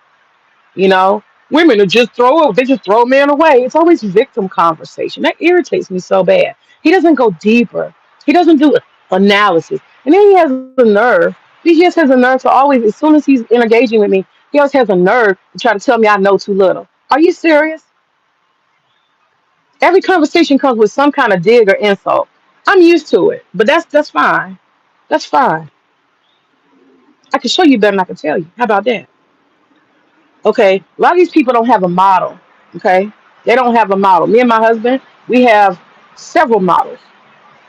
You know, women are just they just throw men away. It's always victim conversation. That irritates me so bad. He doesn't go deeper. He doesn't do analysis. And then he has a nerve. He just has a nerve to always, as soon as he's engaging with me, he always has a nerve to try to tell me I know too little. Are you serious? Every conversation comes with some kind of dig or insult. I'm used to it, but that's fine. That's fine. I can show you better than I can tell you. How about that? Okay. A lot of these people don't have a model. Okay. They don't have a model. Me and my husband, we have several models.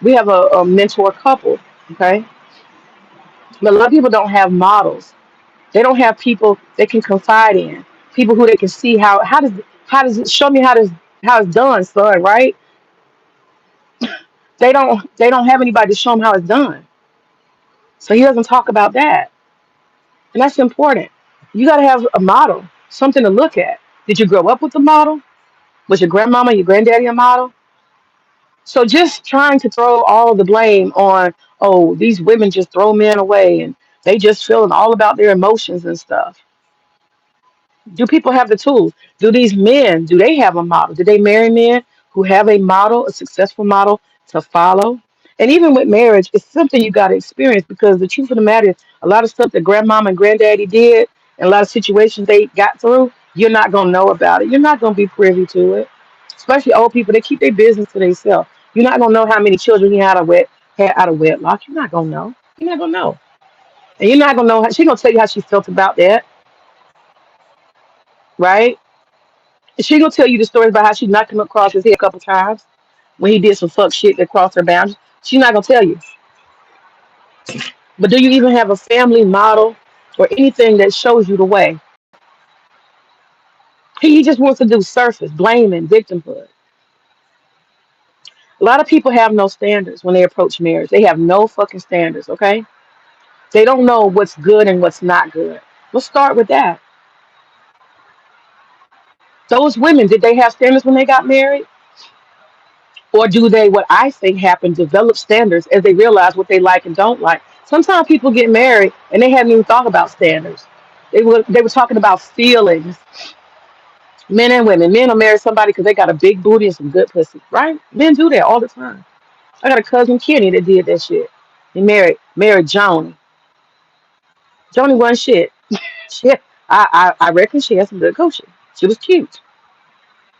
We have a mentor couple. Okay. But a lot of people don't have models. They don't have people they can confide in. People who they can see how does it show me how it's done, son, right? They don't have anybody to show them how it's done. So he doesn't talk about that. And that's important. You got to have a model, something to look at. Did you grow up with a model? Was your grandmama, your granddaddy a model? So just trying to throw all the blame on, oh, these women just throw men away and they just feeling all about their emotions and stuff. Do people have the tools? Do these men, do they have a model? Do they marry men who have a model, a successful model to follow? And even with marriage, it's something you got to experience because the truth of the matter is a lot of stuff that grandmama and granddaddy did and a lot of situations they got through, you're not going to know about it. You're not going to be privy to it. Especially old people, they keep their business to themselves. You're not going to know how many children he had out of wedlock. You're not going to know. You're not going to know. And you're not going to know. She's going to tell you how she felt about that, right? She gonna tell you the stories about how she knocked him across his head a couple times when he did some fuck shit that crossed her boundaries. She's not gonna tell you. But do you even have a family model or anything that shows you the way? He just wants to do surface, blame and victimhood. A lot of people have no standards when they approach marriage. They have no fucking standards, okay? They don't know what's good and what's not good. Let's start with that. Those women, did they have standards when they got married? Or do they, what I think happened, develop standards as they realize what they like and don't like? Sometimes people get married and they haven't even thought about standards. They were talking about feelings. Men and women. Men will marry somebody because they got a big booty and some good pussy, right? Men do that all the time. I got a cousin Kenny that did that shit. He married Joni. Joni wasn't shit. Shit. I reckon she had some good coaching. She was cute.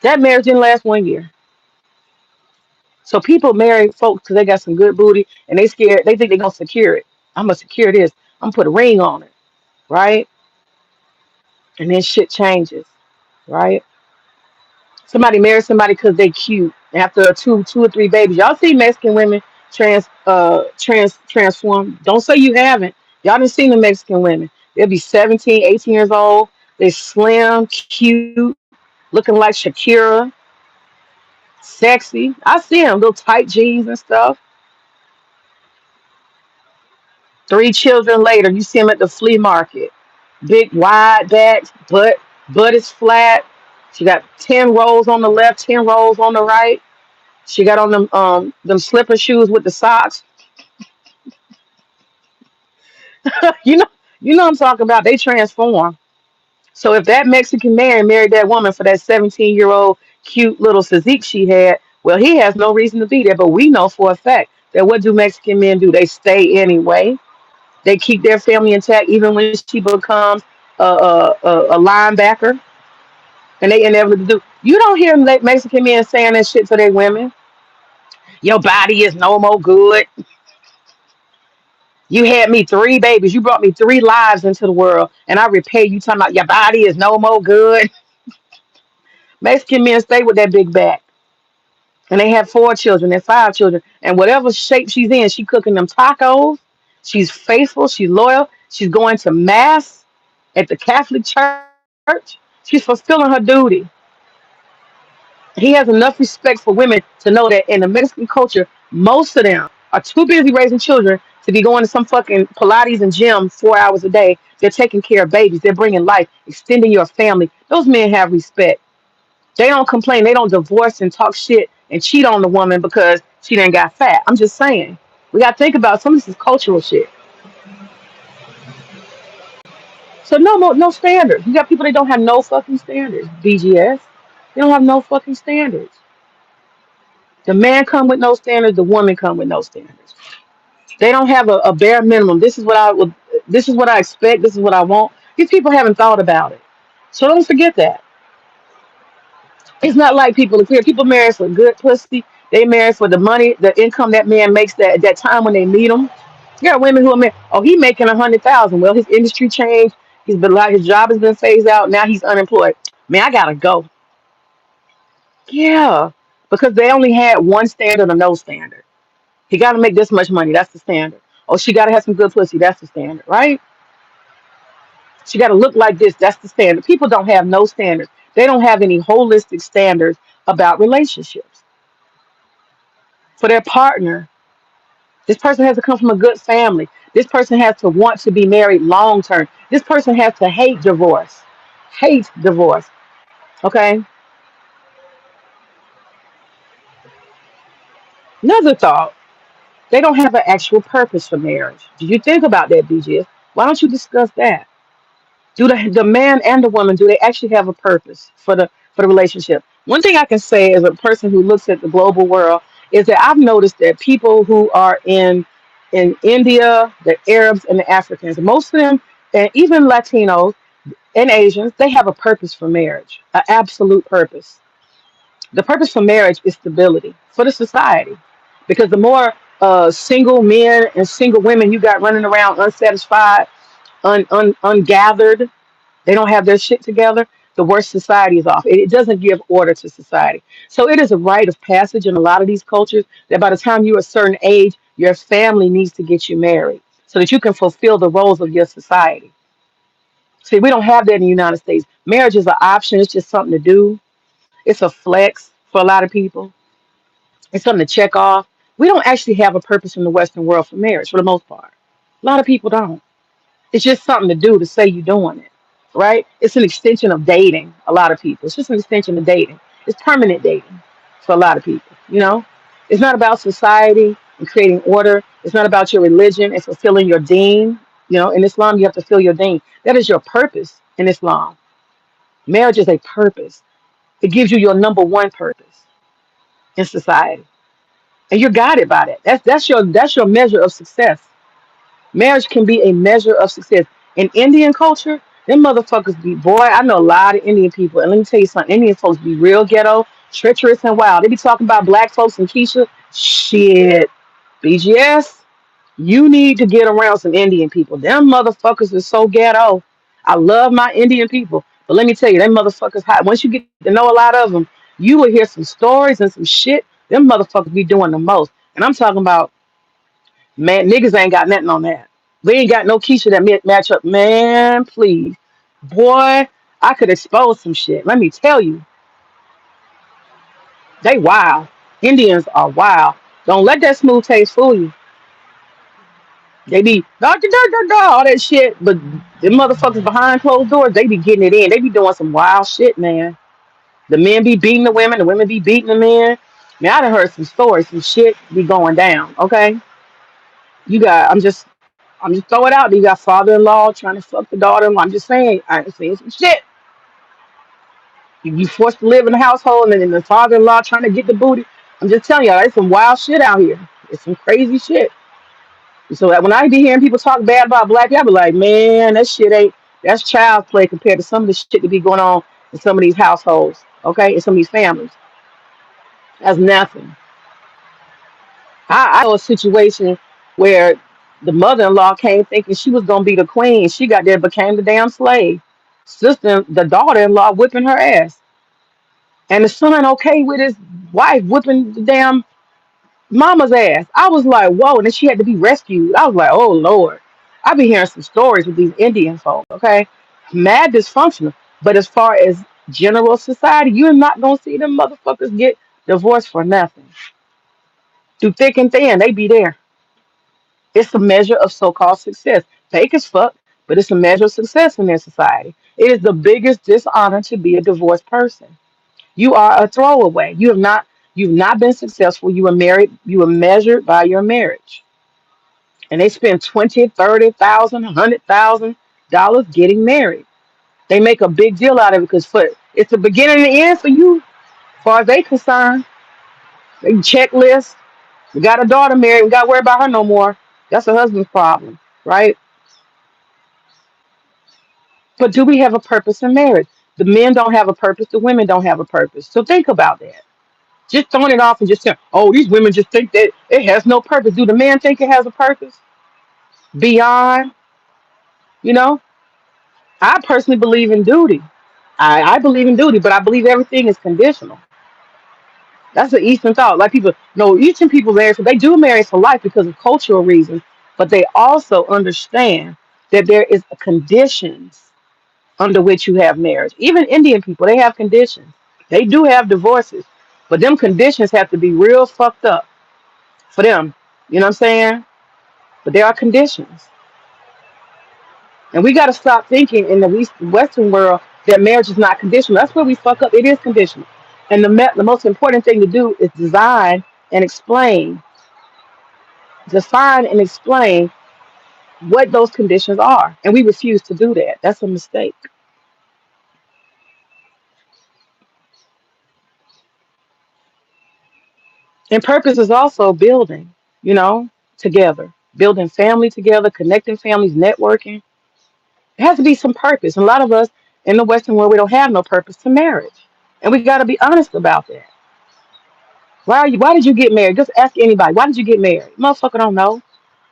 That marriage didn't last 1 year. So people marry folks because they got some good booty and they scared. They think they're gonna secure it. I'm gonna secure this. I'm gonna put a ring on it, right? And then shit changes, right? Somebody marries somebody because they cute. After two or three babies, y'all see Mexican women transform. Don't say you haven't. Y'all done seen the Mexican women. They'll be 17, 18 years old. They slim, cute, looking like Shakira, sexy. I see them, little tight jeans and stuff. 3 children later, you see them at the flea market. Big wide backs, butt is flat. She got 10 rolls on the left, 10 rolls on the right. She got on them slipper shoes with the socks. you know you know what I'm talking about. They transform. So if that Mexican man married that woman for that 17-year-old cute little physique she had, well, he has no reason to be there. But we know for a fact that what do Mexican men do? They stay anyway. They keep their family intact even when she becomes a linebacker, and they inevitably do. You don't hear Mexican men saying that shit to their women. Your body is no more good. You had me 3 babies. You brought me 3 lives into the world, and I repay you talking about your body is no more good. Mexican men stay with that big back, and they have 4 children and 5 children, and whatever shape she's in, she cooking them tacos. She's faithful. She's loyal. She's going to mass at the Catholic Church. She's fulfilling her duty. He has enough respect for women to know that in the Mexican culture, most of them are too busy raising children to be going to some fucking Pilates and gym 4 hours a day. They're taking care of babies. They're bringing life, extending your family. Those men have respect. They don't complain. They don't divorce and talk shit and cheat on the woman because she didn't got fat. I'm just saying. We got to think about some of this is cultural shit. So no standards. You got people that don't have no fucking standards. BGS. They don't have no fucking standards. The man come with no standards. The woman come with no standards. They don't have a bare minimum. This is what I would. This is what I expect. This is what I want. These people haven't thought about it. So don't forget that. It's not like people are clear. People marry for good pussy. They marry for the money, the income that man makes that time when they meet him. There are women who are married. Oh, he making 100,000. Well, his industry changed. He's been like his job has been phased out. Now he's unemployed. Man, I gotta go. Yeah, because they only had one standard or no standard. He got to make this much money. That's the standard. Oh, she got to have some good pussy. That's the standard, right? She got to look like this. That's the standard. People don't have no standards. They don't have any holistic standards about relationships for their partner. This person has to come from a good family. This person has to want to be married long term. This person has to hate divorce. Hate divorce. Okay. Another thought. They don't have an actual purpose for marriage. Do you think about that, BGS? Why don't you discuss that? Do the man and the woman, do they actually have a purpose for the relationship? One thing I can say as a person who looks at the global world is that I've noticed that people who are in India, the Arabs and the Africans, most of them, and even Latinos and Asians, they have a purpose for marriage, an absolute purpose. The purpose for marriage is stability for the society, because the more single men and single women you got running around unsatisfied, ungathered, they don't have their shit together, the worse society is off. It doesn't give order to society. So it is a rite of passage in a lot of these cultures that by the time you're a certain age, your family needs to get you married so that you can fulfill the roles of your society. See, we don't have that in the United States. Marriage is an option, it's just something to do. It's a flex for a lot of people. It's something to check off. We don't actually have a purpose in the Western world for marriage for the most part. A lot of people don't. It's just something to do to say you're doing it, right? It's an extension of dating. A lot of people. It's just an extension of dating. It's permanent dating for a lot of people. It's not about society and creating order. It's not about your religion and fulfilling your deen. In Islam, you have to fill your deen. That is your purpose in Islam. Marriage is a purpose. It gives you your number one purpose in society, and you're guided by that. That's your measure of success. Marriage can be a measure of success. In Indian culture, them motherfuckers be, boy, I know a lot of Indian people. And let me tell you something, Indian folks be real ghetto, treacherous, and wild. They be talking about black folks and Keisha. Shit. BGS, you need to get around some Indian people. Them motherfuckers are so ghetto. I love my Indian people. But let me tell you, them motherfuckers hot. Once you get to know a lot of them, you will hear some stories and some shit. Them motherfuckers be doing the most. And I'm talking about, man, niggas ain't got nothing on that. We ain't got no Keisha that match up. Man, please. Boy, I could expose some shit. Let me tell you, they wild. Indians are wild. Don't let that smooth taste fool you. They be all that shit, but the motherfuckers behind closed doors, they be getting it in. They be doing some wild shit, man. The men be beating the women be beating the men. Man, I done heard some stories, some shit be going down. Okay, you got. I'm just throw it out there. You got father-in-law trying to fuck the daughter-in-law. I'm just saying, I ain't seen some shit. You forced to live in the household, and then the father-in-law trying to get the booty. I'm just telling y'all, there's some wild shit out here. It's some crazy shit. So that when I be hearing people talk bad about black people, I be like, man, that shit ain't. That's child's play compared to some of the shit that be going on in some of these households. Okay, in some of these families. That's nothing. I know a situation where the mother-in-law came thinking she was gonna be the queen. She got there, became the damn slave. Sister, the daughter-in-law whipping her ass, and the son okay with his wife whipping the damn mama's ass. I was like, whoa, and then she had to be rescued. I was like, oh Lord. I be hearing some stories with these Indian folk, okay? Mad dysfunctional. But as far as general society, you're not gonna see them motherfuckers get divorced for nothing. Through thick and thin, they be there. It's a measure of so-called success. Fake as fuck, but it's a measure of success in their society. It is the biggest dishonor to be a divorced person. You are a throwaway. You've not been successful. You were married, you were measured by your marriage. And they spend 20, 30,000, $100,000 getting married. They make a big deal out of it because for it's the beginning and the end for you, as far as they concerned. They checklist. We got a daughter married, we gotta worry about her no more. That's a husband's problem, right? But do we have a purpose in marriage? The men don't have a purpose, the women don't have a purpose. So think about that. Just throwing it off and just saying, oh, these women just think that it has no purpose. Do the men think it has a purpose? Beyond, you know? I personally believe in duty. I believe in duty, but I believe everything is conditional. That's the Eastern thought. Like people, no, Eastern people marry, so they do marry for life because of cultural reasons, but they also understand that there is conditions under which you have marriage. Even Indian people, they have conditions. They do have divorces, but them conditions have to be real fucked up for them. You know what I'm saying? But there are conditions. And we got to stop thinking in the Western world that marriage is not conditional. That's where we fuck up. It is conditional. And the most important thing to do is and explain, define and explain what those conditions are. And we refuse to do that. That's a mistake. And purpose is also building, you know, together, building family together, connecting families, networking. It has to be some purpose. And a lot of us in the Western world, we don't have no purpose to marriage. And we got to be honest about that. Why did you get married? Just ask anybody. Why did you get married? Motherfucker don't know.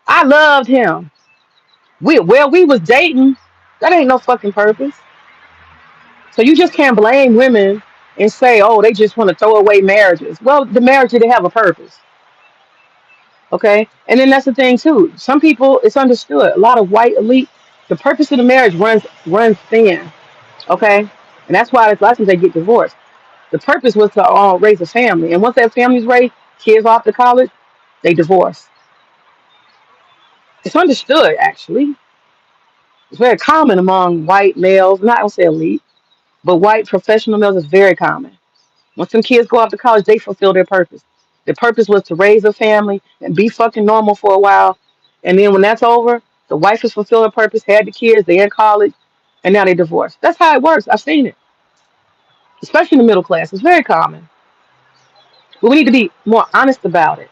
I loved him. We was dating. That ain't no fucking purpose. So you just can't blame women and say, oh, they just want to throw away marriages. Well, the marriage didn't have a purpose. Okay? And then that's the thing too. Some people it's understood. A lot of white elite, the purpose of the marriage runs thin. Okay? And that's why a lot of times they get divorced. The purpose was to raise a family. And once that family's raised, kids off to college, they divorce. It's understood, actually. It's very common among white males, not gonna say elite, but white professional males is very common. Once some kids go off to college, they fulfill their purpose. Their purpose was to raise a family and be fucking normal for a while. And then when that's over, the wife has fulfilled her purpose, had the kids, they're in college, and now they divorce. That's how it works. I've seen it, especially in the middle class. It's very common. But we need to be more honest about it.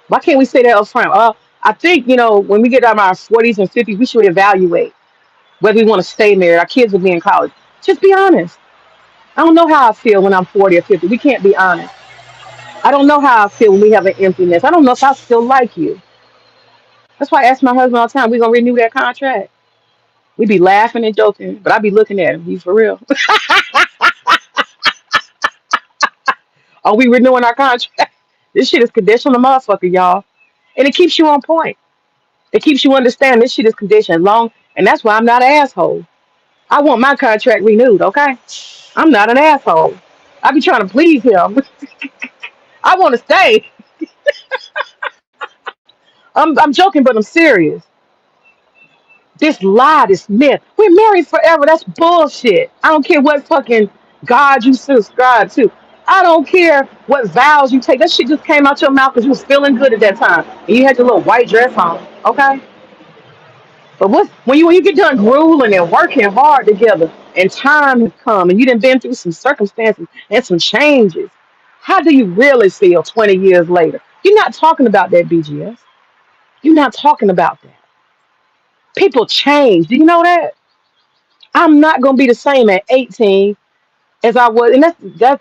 Why can't we say that up front? I think, when we get out of our 40s and 50s, we should evaluate whether we want to stay married. Our kids will be in college. Just be honest. I don't know how I feel when I'm 40 or 50. We can't be honest. I don't know how I feel when we have an emptiness. I don't know if I still like you. That's why I ask my husband all the time, we going to renew that contract? We be laughing and joking, but I be looking at him. You for real? Are we renewing our contract? This shit is conditional, motherfucker, y'all. And it keeps you on point. It keeps you understand this shit is conditioned long, and that's why I'm not an asshole. I want my contract renewed, okay? I'm not an asshole. I be trying to please him. I want to stay. I'm joking, but I'm serious. This lie, this myth. We're married forever. That's bullshit. I don't care what fucking God you subscribe to. I don't care what vows you take. That shit just came out your mouth because you was feeling good at that time. And you had your little white dress on. Okay? But what when you get done grueling and working hard together and time has come and you done been through some circumstances and some changes, how do you really feel 20 years later? You're not talking about that, BGS. You're not talking about that. People change. Do you know that? I'm not gonna be the same at 18 as I was, and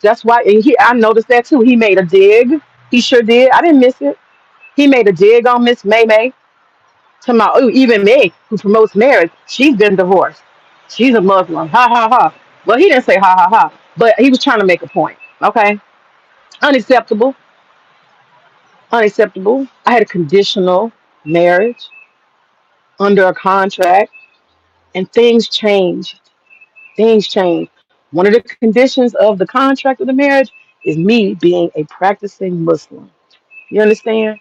that's why. And I noticed that too. He made a dig. He sure did. I didn't miss it. He made a dig on Miss May May. To my even Meg, who promotes marriage, she's been divorced. She's a Muslim. Ha ha ha. Well, he didn't say ha ha ha, but he was trying to make a point. Okay, unacceptable. Unacceptable. I had a conditional marriage under a contract, and things changed. Things changed. One of the conditions of the contract of the marriage is me being a practicing Muslim. You understand?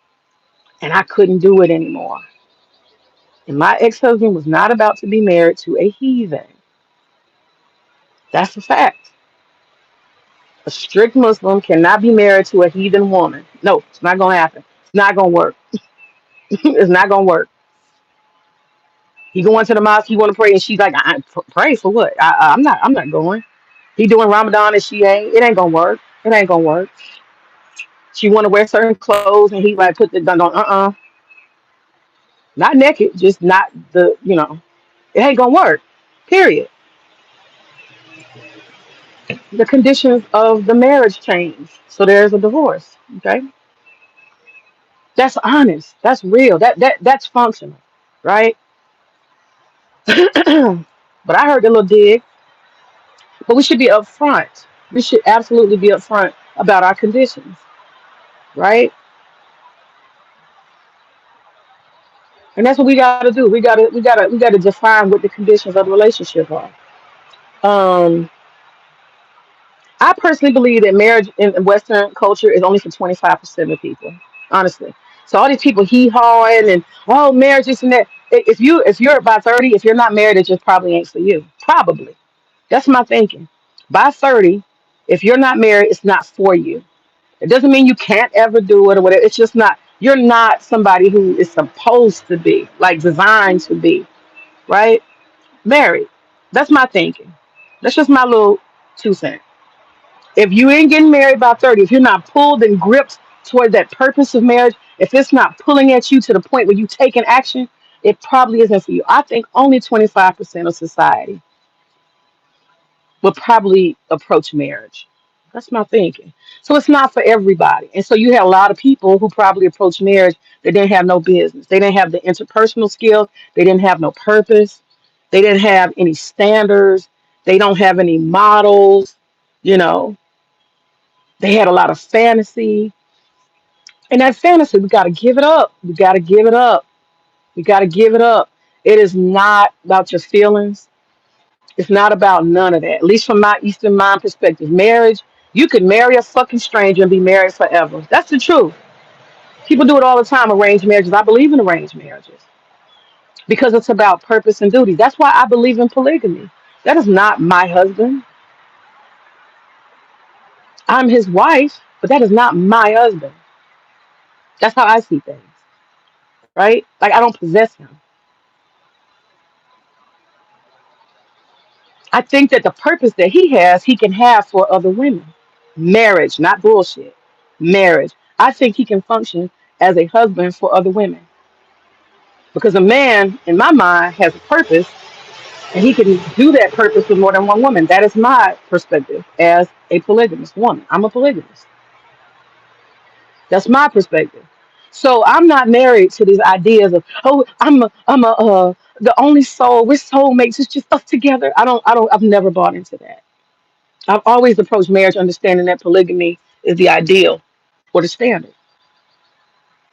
And I couldn't do it anymore. And my ex-husband was not about to be married to a heathen. That's a fact. A strict Muslim cannot be married to a heathen woman. No, it's not gonna happen. It's not gonna work. It's not gonna work. He going to the mosque. He want to pray, and she's like, "Pray for what? I'm not. I'm not going." He doing Ramadan, and she ain't. It ain't gonna work. It ain't gonna work. She want to wear certain clothes, and he like put the done on. Not naked, just not the. It ain't gonna work. Period. The conditions of the marriage change, so there's a divorce. Okay, that's honest. That's real. That's functional, right? But I heard the little dig. But we should be upfront. We should absolutely be upfront about our conditions, right? And that's what we got to do. We gotta define what the conditions of the relationship are. Um, I personally believe that marriage in Western culture is only for 25% of people. Honestly, so all these people hee hawing and marriage this and that. If you're about 30, if you're not married, it just probably ain't for you. Probably. That's my thinking. By 30, if you're not married, it's not for you. It doesn't mean you can't ever do it or whatever. It's just not, you're not somebody who is supposed to be, like designed to be, right? Married. That's my thinking. That's just my little 2 cents. If you ain't getting married by 30, if you're not pulled and gripped toward that purpose of marriage, if it's not pulling at you to the point where you taking action, it probably isn't for you. I think only 25% of society will probably approach marriage. That's my thinking. So it's not for everybody. And so you had a lot of people who probably approached marriage that didn't have no business. They didn't have the interpersonal skills. They didn't have no purpose. They didn't have any standards. They don't have any models. You know, they had a lot of fantasy. And that fantasy, we got to give it up. We got to give it up. We got to give it up. It is not about your feelings. It's not about none of that. At least from my Eastern mind perspective, marriage, you could marry a fucking stranger and be married forever. That's the truth. People do it all the time, arranged marriages. I believe in arranged marriages because it's about purpose and duty. That's why I believe in polygamy. That is not my husband. I'm his wife, but that is not my husband. That's how I see things, right? Like I don't possess him. I think that the purpose that he has, he can have for other women. Marriage, not bullshit. Marriage. I think he can function as a husband for other women because a man, in my mind, has a purpose and he can do that purpose with more than one woman. That is my perspective as a polygamous woman. I'm a polygamist. That's my perspective. So I'm not married to these ideas of the only soul. We're soulmates. It's just us together. I don't. I've never bought into that. I've always approached marriage understanding that polygamy. is the ideal or the standard.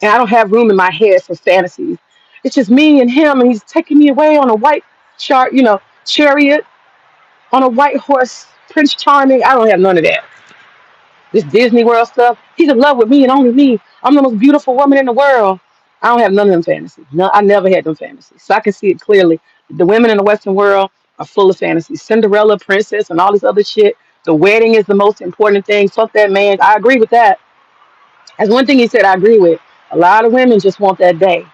And I don't have room in my head for fantasies. It's just me and him, and he's taking me away on a white chariot on a white horse, Prince Charming. I don't have none of that. This Disney World stuff. He's in love with me and only me. I'm the most beautiful woman in the world. I don't have none of them fantasies. No, I never had them fantasies. So I can see it clearly. The women in the Western world are full of fantasies. Cinderella, princess, and all this other shit. The wedding is the most important thing. Fuck that man. I agree with that. That's one thing he said I agree with. A lot of women just want that day.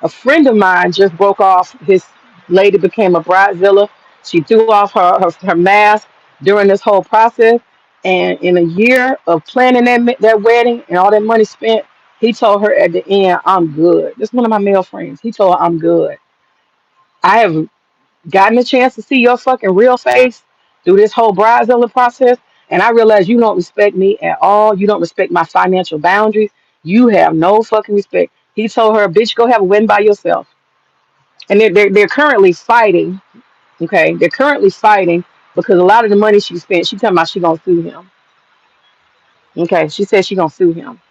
A friend of mine just broke off. His lady became a bridezilla. She threw off her mask during this whole process. And in a year of planning that wedding and all that money spent, he told her at the end, I'm good. This is one of my male friends. He told her, I'm good. I have gotten a chance to see your fucking real face through this whole bridezilla process. And I realize you don't respect me at all. You don't respect my financial boundaries. You have no fucking respect. He told her, bitch, go have a wedding by yourself. And they're currently fighting. Okay, they're currently fighting because a lot of the money she spent, she talking about she gonna sue him. Okay, she said she gonna sue him.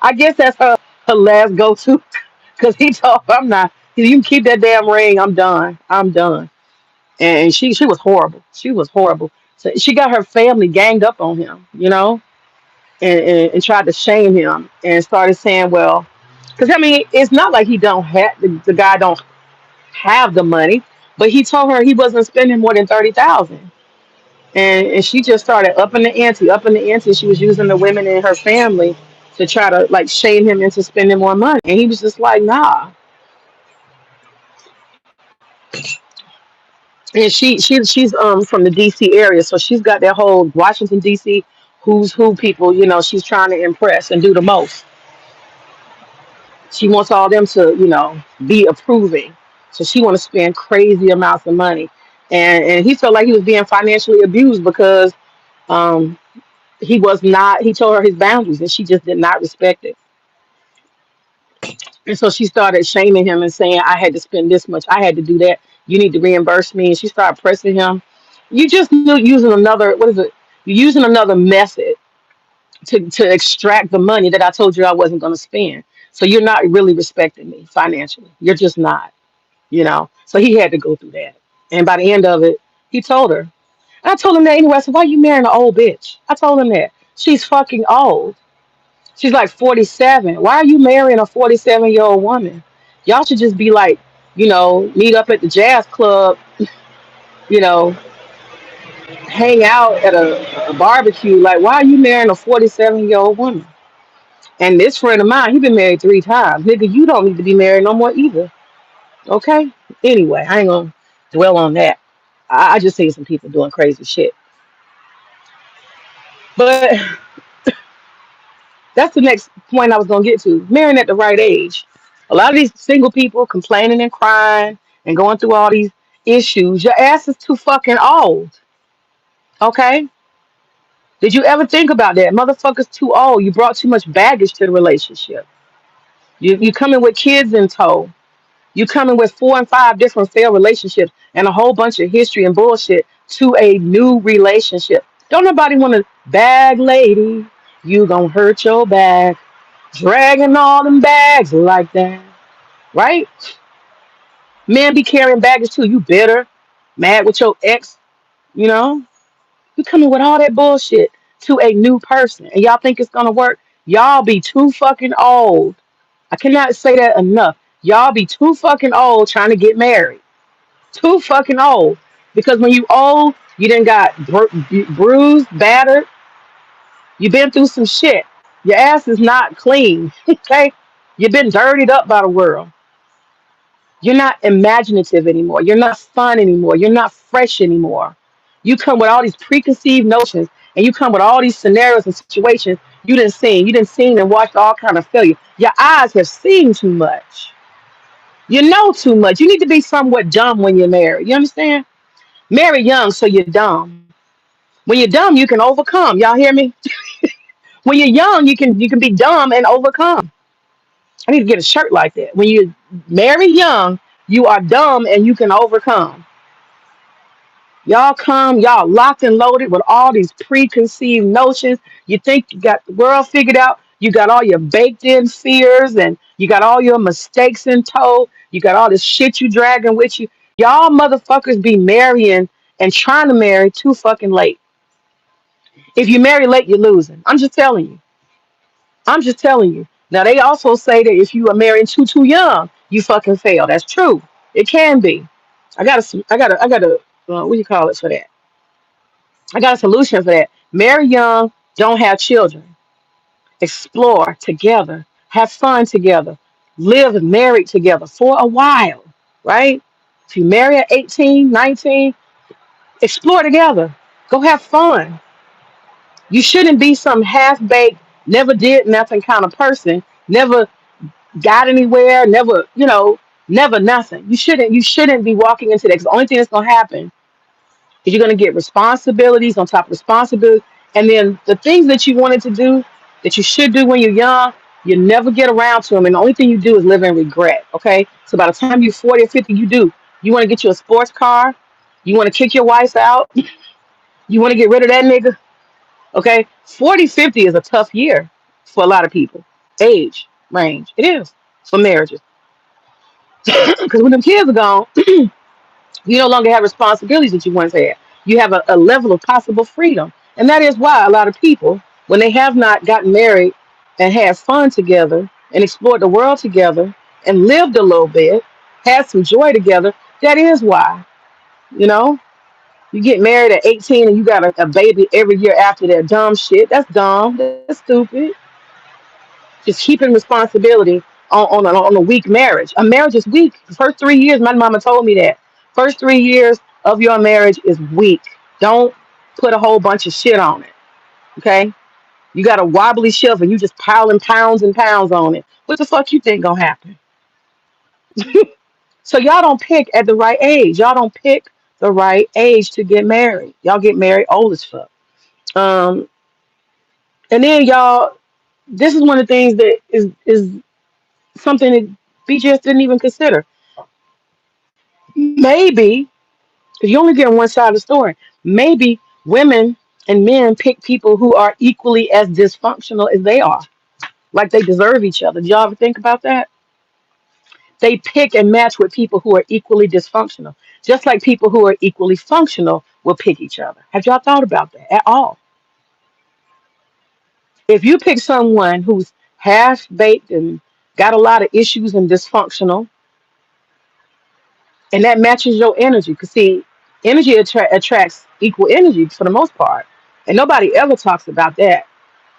I guess that's her last go to because he told her I'm not. You can keep that damn ring. I'm done. I'm done. And she was horrible. She was horrible. So she got her family ganged up on him, and tried to shame him and started saying, well, because I mean, it's not like he don't have the guy don't have the money, but he told her he wasn't spending more than 30,000, and she just started upping the ante. She was using the women in her family to try to like shame him into spending more money, and he was just like, nah. And she's from the DC area, so she's got that whole Washington DC who's who people, she's trying to impress and do the most. She wants all them to, be approving. So she want to spend crazy amounts of money. And he felt like he was being financially abused because um he told her his boundaries and she just did not respect it. And so she started shaming him and saying, I had to spend this much, I had to do that. You need to reimburse me. And she started pressing him. You just using another, what is it? You're using another method to extract the money that I told you I wasn't going to spend. So you're not really respecting me financially. You're just not. So he had to go through that. And by the end of it, he told her. And I told him that anyway. I said, why you marrying an old bitch? I told him that. She's fucking old. She's like 47. Why are you marrying a 47-year-old woman? Y'all should just be like, meet up at the jazz club, you know, hang out at a barbecue. Like, why are you marrying a 47-year-old woman? And this friend of mine, he been married 3 times. Nigga, you don't need to be married no more either. Okay? Anyway, I ain't gonna dwell on that. I just seen some people doing crazy shit. But that's the next point I was gonna get to. Marrying at the right age. A lot of these single people complaining and crying and going through all these issues. Your ass is too fucking old. Okay? Did you ever think about that? Motherfucker's too old. You brought too much baggage to the relationship. You coming with kids in tow. You coming with 4 and 5 different failed relationships and a whole bunch of history and bullshit to a new relationship. Don't nobody want to bag lady. You gonna hurt your back. Dragging all them bags like that. Right? Men be carrying baggage too. You bitter, mad with your ex, you know? You coming with all that bullshit to a new person and y'all think it's gonna work. Y'all be too fucking old. I cannot say that enough. Y'all be too fucking old trying to get married. Too fucking old. Because when you old, you done got bruised, battered. You been through some shit. Your ass is not clean. Okay? You've been dirtied up by the world. You're not imaginative anymore. You're not fun anymore. You're not fresh anymore. You come with all these preconceived notions and you come with all these scenarios and situations you didn't see. You didn't see and watched all kind of failure. Your eyes have seen too much. You know too much. You need to be somewhat dumb when you're married. You understand? Marry young so you're dumb. When you're dumb, you can overcome. Y'all hear me? When you're young, you can be dumb and overcome. I need to get a shirt like that. When you marry young, you are dumb and you can overcome. Y'all come, y'all locked and loaded with all these preconceived notions. You think you got the world figured out. You got all your baked in fears and you got all your mistakes in tow. You got all this shit you dragging with you. Y'all motherfuckers be marrying and trying to marry too fucking late. If you marry late, you're losing. I'm just telling you. I'm just telling you. Now they also say that if you are marrying too young, you fucking fail. That's true. It can be. What do you call it for that? I got a solution for that. Marry young, don't have children. Explore together, have fun together, live married together for a while, right? If you marry at 18, 19, explore together. Go have fun. You shouldn't be some half baked, never did nothing kind of person, never got anywhere, never, never nothing. You shouldn't be walking into that because the only thing that's gonna happen is you're going to get responsibilities on top of responsibilities. And then the things that you wanted to do that you should do when you're young, you never get around to them. And the only thing you do is live in regret. Okay. So by the time you're 40 or 50, you do. You want to get you a sports car. You want to kick your wife out. You want to get rid of that nigga. Okay. 40, 50 is a tough year for a lot of people. Age range. It is for marriages. Because when them kids are gone, you no longer have responsibilities that you once had. You have a level of possible freedom. And that is why a lot of people, when they have not gotten married and had fun together and explored the world together and lived a little bit, had some joy together, that is why. You know, you get married at 18 and you got a baby every year after that dumb shit. That's dumb. That's stupid. Just keeping responsibility on a weak marriage. A marriage is weak. The first 3 years, my mama told me that. First 3 years of your marriage is weak. Don't put a whole bunch of shit on it. Okay? You got a wobbly shelf and you just piling pounds and pounds on it. What the fuck you think gonna happen? So y'all don't pick at the right age. Y'all don't pick the right age to get married. Y'all get married old as fuck. Um, and then y'all, this is one of the things that is something that BGS didn't even consider. Maybe if you only get one side of the story, maybe women and men pick people who are equally as dysfunctional as they are, like they deserve each other. Do y'all ever think about that? They pick and match with people who are equally dysfunctional, just like people who are equally functional will pick each other. Have y'all thought about that at all? If you pick someone who's half baked and got a lot of issues and dysfunctional, and that matches your energy, because see, energy attracts equal energy for the most part, and nobody ever talks about that.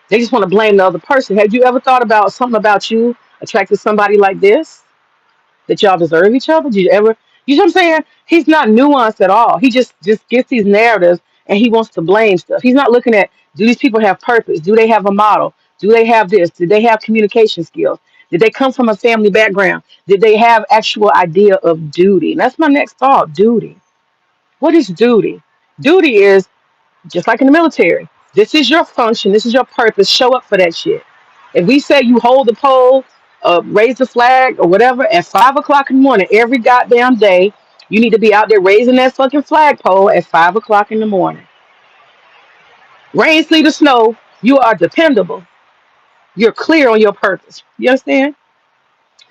They just want to blame the other person. Have you ever thought about something about you attracted somebody like this, that y'all deserve each other? Did you ever, you know what I'm saying? He's not nuanced at all. He just gets these narratives and he wants to blame stuff. He's not looking at, do these people have purpose? Do they have a model? Do they have this? Did they have communication skills? Did they come from a family background? Did they have actual idea of duty? And that's my next thought. Duty. What is duty? Duty is just like in the military. This is your function. This is your purpose. Show up for that shit. If we say you hold the pole, raise the flag, or whatever, at 5 o'clock in the morning, every goddamn day, you need to be out there raising that fucking flagpole at 5 o'clock in the morning. Rain, sleet, or snow, you are dependable. You're clear on your purpose. You understand?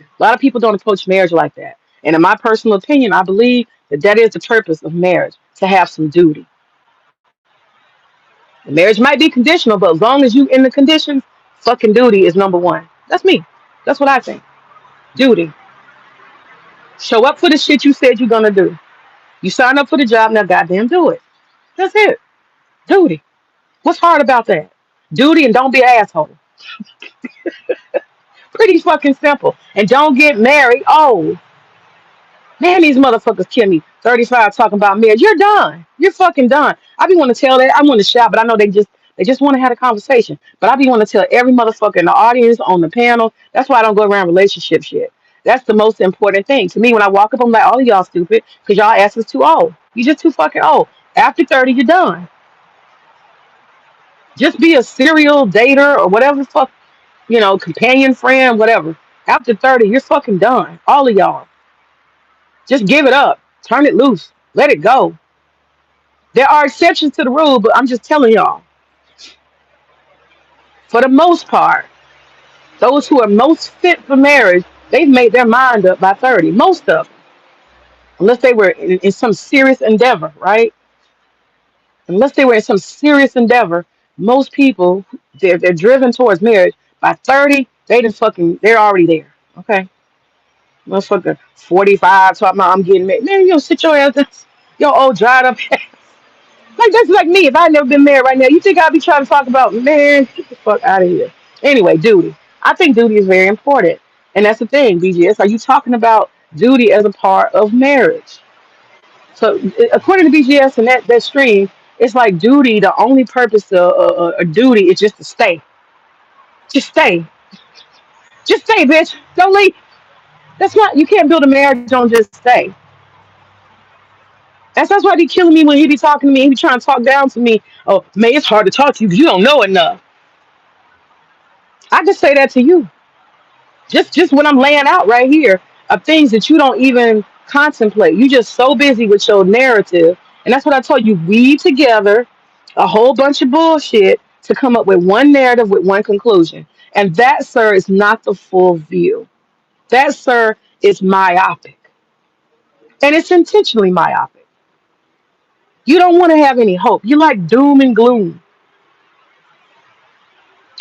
A lot of people don't approach marriage like that. And in my personal opinion, I believe that that is the purpose of marriage, to have some duty. The marriage might be conditional, but as long as you in the conditions, fucking duty is number one. That's me. That's what I think. Duty. Show up for the shit you said you're gonna do. You sign up for the job, now goddamn do it. That's it. Duty. What's hard about that? Duty, and don't be an asshole. Pretty fucking simple. And don't get married. Oh, man, these motherfuckers kill me. 35 talking about marriage. You're done. You're fucking done. I be want to tell that. I want to shout, but I know they just want to have a conversation. But I be want to tell every motherfucker in the audience, on the panel. That's why I don't go around relationship shit. That's the most important thing. To me, when I walk up, I'm like, all of y'all stupid because y'all asses too old. You just too fucking old. After 30, you're done. Just be a serial dater or whatever the fuck, companion, friend, whatever. After 30, you're fucking done. All of y'all. Just give it up. Turn it loose. Let it go. There are exceptions to the rule, but I'm just telling y'all, for the most part, those who are most fit for marriage, they've made their mind up by 30. Most of them, unless they were in some serious endeavor, right? Unless they were in some serious endeavor, most people they're driven towards marriage by 30. They're already there. Okay, motherfucker, 45 talking about I'm getting married. Man, you don't sit your ass down, your old dried up. Like that's like me. If I had never been married right now, you think I'd be trying to talk about man? Get the fuck out of here. Anyway, duty. I think duty is very important, and that's the thing. BGS, are you talking about duty as a part of marriage? So according to BGS and that stream, it's like duty. The only purpose of a duty is just to stay. Just stay. Just stay, bitch. Don't leave. That's not. You can't build a marriage on just stay. That's why he killing me when he be talking to me. He be trying to talk down to me. Oh, man, it's hard to talk to you because you don't know enough. I just say that to you. Just when I'm laying out right here of things that you don't even contemplate. You just so busy with your narrative. And that's what I told you. Weave together a whole bunch of bullshit to come up with one narrative with one conclusion. And that, sir, is not the full view. That, sir, is myopic. And it's intentionally myopic. You don't want to have any hope. You like doom and gloom.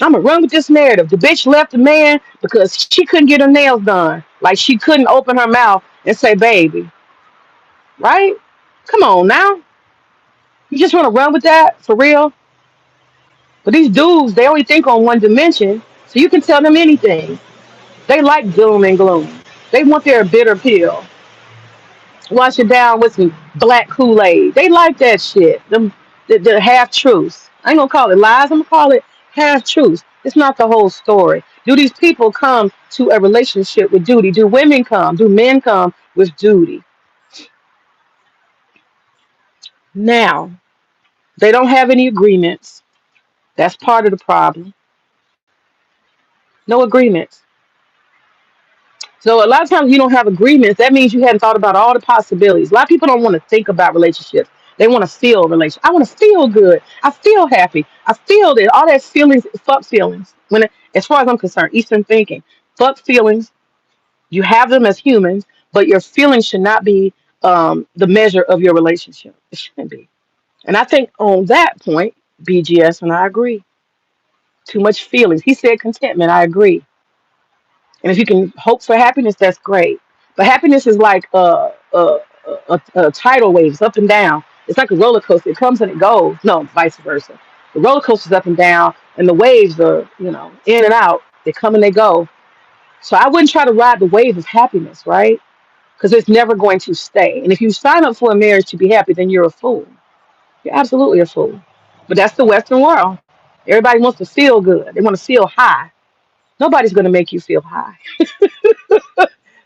I'm gonna run with this narrative. The bitch left the man because she couldn't get her nails done. Like she couldn't open her mouth and say, baby, right? Come on now. You just want to run with that for real? But these dudes, they only think on one dimension, so you can tell them anything. They like doom and gloom. They want their bitter pill. Wash it down with some black Kool-Aid. They like that shit. The half truths. I ain't gonna call it lies, I'm gonna call it half truths. It's not the whole story. Do these people come to a relationship with duty? Do women come? Do men come with duty? Now, they don't have any agreements. That's part of the problem. No agreements. So a lot of times you don't have agreements. That means you hadn't thought about all the possibilities. A lot of people don't want to think about relationships. They want to feel relationships. I want to feel good. I feel happy. I feel that all that feelings, fuck feelings. As far as I'm concerned, Eastern thinking, fuck feelings. You have them as humans, but your feelings should not be the measure of your relationship. It shouldn't be. And I think on that point, BGS and I agree. Too much feelings. He said contentment. I agree. And if you can hope for happiness, that's great. But happiness is like a tidal waves up and down. It's like a roller coaster. It comes and it goes. No, vice versa. The roller coaster's up and down, and the waves are, in and out. They come and they go. So I wouldn't try to ride the wave of happiness, right? Because it's never going to stay. And if you sign up for a marriage to be happy, then you're a fool. You're absolutely a fool. But that's the Western world. Everybody wants to feel good. They want to feel high. Nobody's going to make you feel high.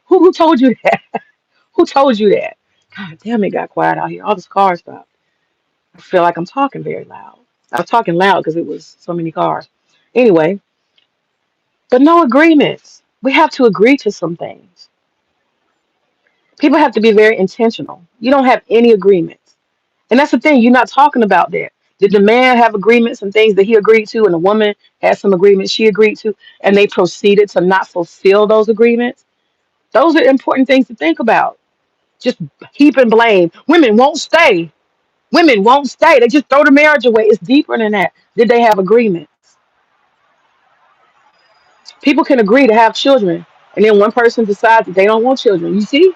Who told you that? Who told you that? God damn, it got quiet out here. All the cars stopped. I feel like I'm talking very loud. I was talking loud because it was so many cars. Anyway, but no agreements. We have to agree to some things. People have to be very intentional. You don't have any agreements. And that's the thing, you're not talking about that. Did the man have agreements and things that he agreed to, and the woman had some agreements she agreed to, and they proceeded to not fulfill those agreements? Those are important things to think about. Just heaping blame. Women won't stay. Women won't stay. They just throw the marriage away. It's deeper than that. Did they have agreements? People can agree to have children, and then one person decides that they don't want children. You see?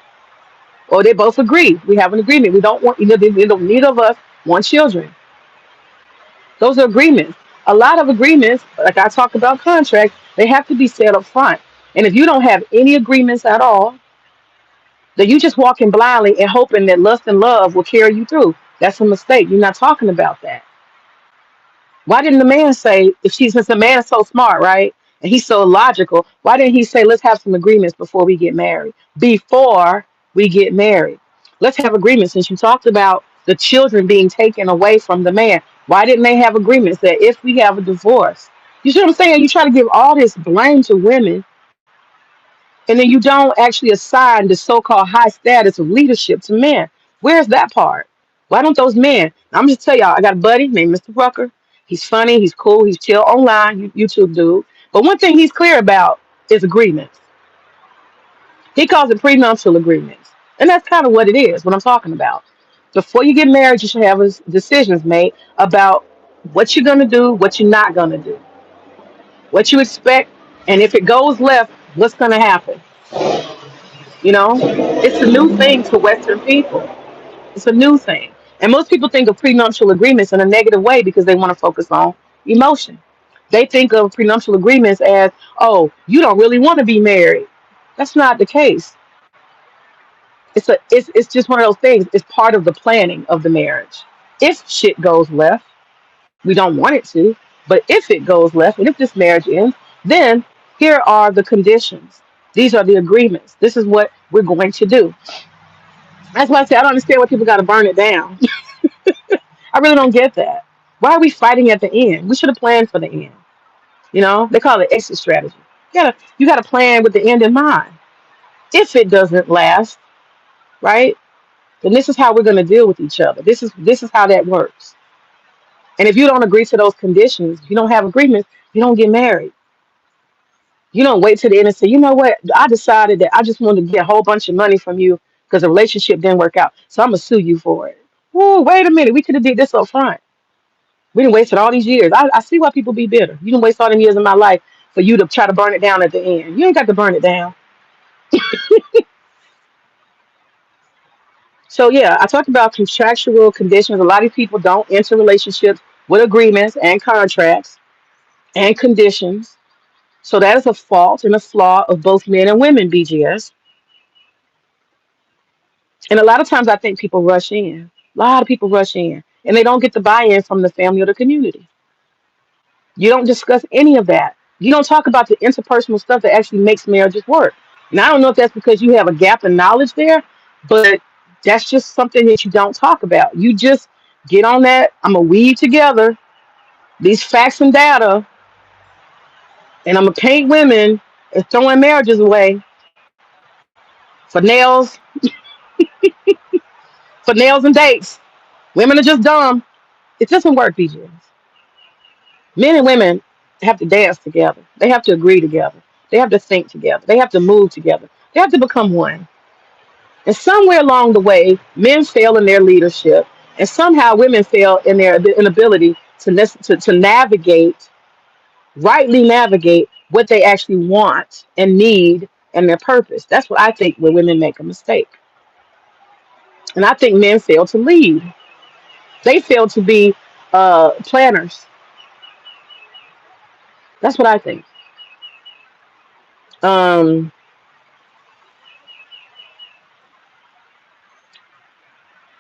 Or they both agree. We have an agreement. We don't want neither of us want children. Those are agreements. A lot of agreements, like I talked about contracts, they have to be set up front. And if you don't have any agreements at all, then you just walking blindly and hoping that lust and love will carry you through. That's a mistake. You're not talking about that. Why didn't the man say, since the man is so smart, right? And he's so logical, why didn't he say, let's have some agreements before we get married? Before we get married. Let's have agreements. Since you talked about the children being taken away from the man, why didn't they have agreements that if we have a divorce, you see what I'm saying? You try to give all this blame to women, and then you don't actually assign the so called high status of leadership to men. Where's that part? Why don't those men? I'm just tell y'all, I got a buddy named Mr. Rucker. He's funny, he's cool, he's chill online, YouTube dude. But one thing he's clear about is agreements. He calls it prenuptial agreements. And that's kind of what it is, what I'm talking about. Before you get married, you should have decisions made about what you're going to do, what you're not going to do, what you expect, and if it goes left, what's going to happen. You know, it's a new thing to Western people. It's a new thing. And most people think of prenuptial agreements in a negative way because they want to focus on emotion. They think of prenuptial agreements as, oh, you don't really want to be married. That's not the case. It's just one of those things. It's part of the planning of the marriage. If shit goes left, we don't want it to, but if it goes left and if this marriage ends, then here are the conditions. These are the agreements. This is what we're going to do. That's why I say I don't understand why people got to burn it down. I really don't get that. Why are we fighting at the end? We should have planned for the end. You know, they call it exit strategy. You gotta plan with the end in mind. If it doesn't last, right? Then this is how we're gonna deal with each other. This is how that works. And if you don't agree to those conditions, you don't have agreements, you don't get married. You don't wait to the end and say, you know what? I decided that I just wanted to get a whole bunch of money from you because the relationship didn't work out. So I'm gonna sue you for it. Whoa, wait a minute. We could have did this up front. We didn't wasted all these years. I see why people be bitter. You didn't waste all them years of my life for you to try to burn it down at the end. You ain't got to burn it down. So yeah, I talked about contractual conditions. A lot of people don't enter relationships with agreements and contracts and conditions. So that is a fault and a flaw of both men and women, BGS. And a lot of times I think people rush in. A lot of people rush in and they don't get the buy-in from the family or the community. You don't discuss any of that. You don't talk about the interpersonal stuff that actually makes marriages work. And I don't know if that's because you have a gap in knowledge there, but that's just something that you don't talk about. You just get on that. I'm going to weave together these facts and data, and I'm going to paint women as throwing marriages away for nails and dates. Women are just dumb. It doesn't work, BJs. Men and women have to dance together. They have to agree together. They have to think together. They have to move together. They have to become one. And somewhere along the way, men fail in their leadership, and somehow women fail in their inability to navigate, rightly navigate what they actually want and need and their purpose. That's what I think when women make a mistake. And I think men fail to lead. They fail to be planners. That's what I think. Um,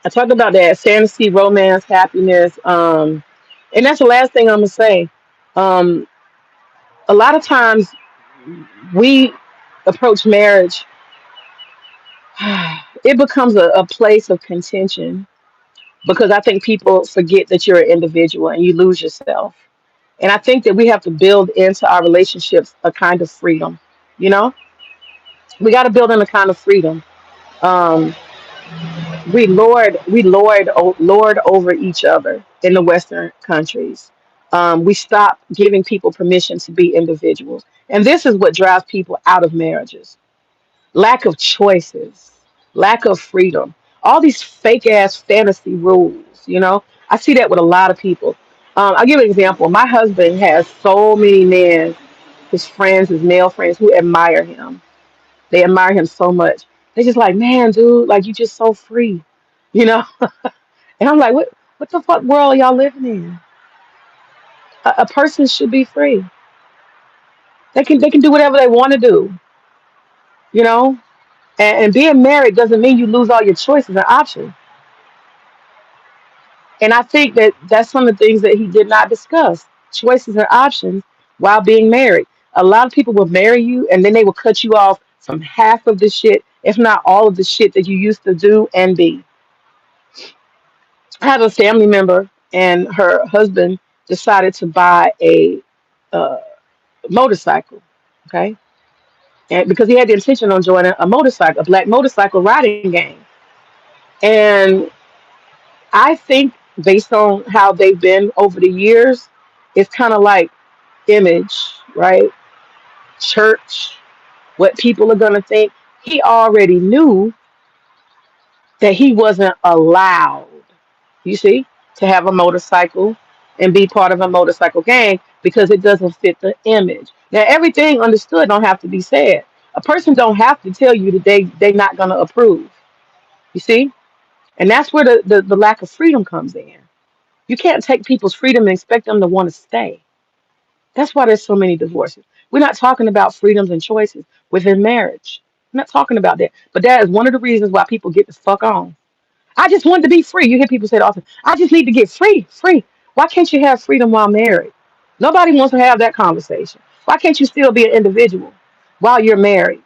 I talked about that fantasy, romance, happiness, and that's the last thing I'm gonna say. Um, a lot of times we approach marriage, it becomes a place of contention because I think people forget that you're an individual and you lose yourself. And I think that we have to build into our relationships a kind of freedom. You know, we got to build in a kind of freedom. Um, we lord over each other in the Western countries. We stop giving people permission to be individuals, and this is what drives people out of marriages: lack of choices, lack of freedom, all these fake ass fantasy rules. You know, I see that with a lot of people. I'll give an example. My husband has so many men, his friends, his male friends, who admire him. They admire him so much. They're just like, man, dude, like you just so free, you know. And I'm like, what the fuck world are y'all living in? A person should be free. They can do whatever they want to do, you know. And being married doesn't mean you lose all your choices and options. And I think that that's some of the things that he did not discuss: choices and options while being married. A lot of people will marry you and then they will cut you off from half of the shit, if not all of the shit that you used to do and be. I have a family member and her husband decided to buy a uh, motorcycle, okay? And because he had the intention on joining a black motorcycle riding gang. And I think based on how they've been over the years, it's kind of like image, right? Church, what people are gonna think. He already knew that he wasn't allowed, you see, to have a motorcycle and be part of a motorcycle gang because it doesn't fit the image. Now everything understood don't have to be said. A person don't have to tell you that they not gonna approve. You see? And that's where the lack of freedom comes in. You can't take people's freedom and expect them to want to stay. That's why there's so many divorces. We're not talking about freedoms and choices within marriage. I'm not talking about that. But that is one of the reasons why people get the fuck on. I just want to be free. You hear people say it often. I just need to get free, free. Why can't you have freedom while married? Nobody wants to have that conversation. Why can't you still be an individual while you're married?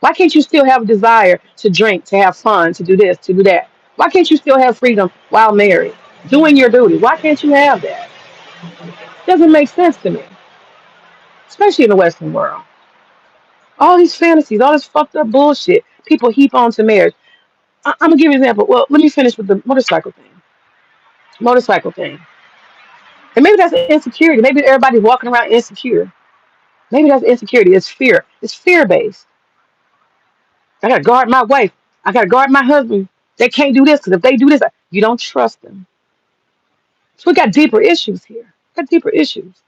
Why can't you still have a desire to drink, to have fun, to do this, to do that? Why can't you still have freedom while married? Doing your duty. Why can't you have that? Doesn't make sense to me, especially in the Western world. All these fantasies, all this fucked up bullshit people heap onto marriage. I'm gonna give you an example. Well, let me finish with the motorcycle thing. Motorcycle thing. And maybe that's insecurity. Maybe everybody's walking around insecure. Maybe that's insecurity. It's fear. It's fear based. I gotta guard my wife. I gotta guard my husband. They can't do this because if they do this, you don't trust them. So we got deeper issues here. Got deeper issues.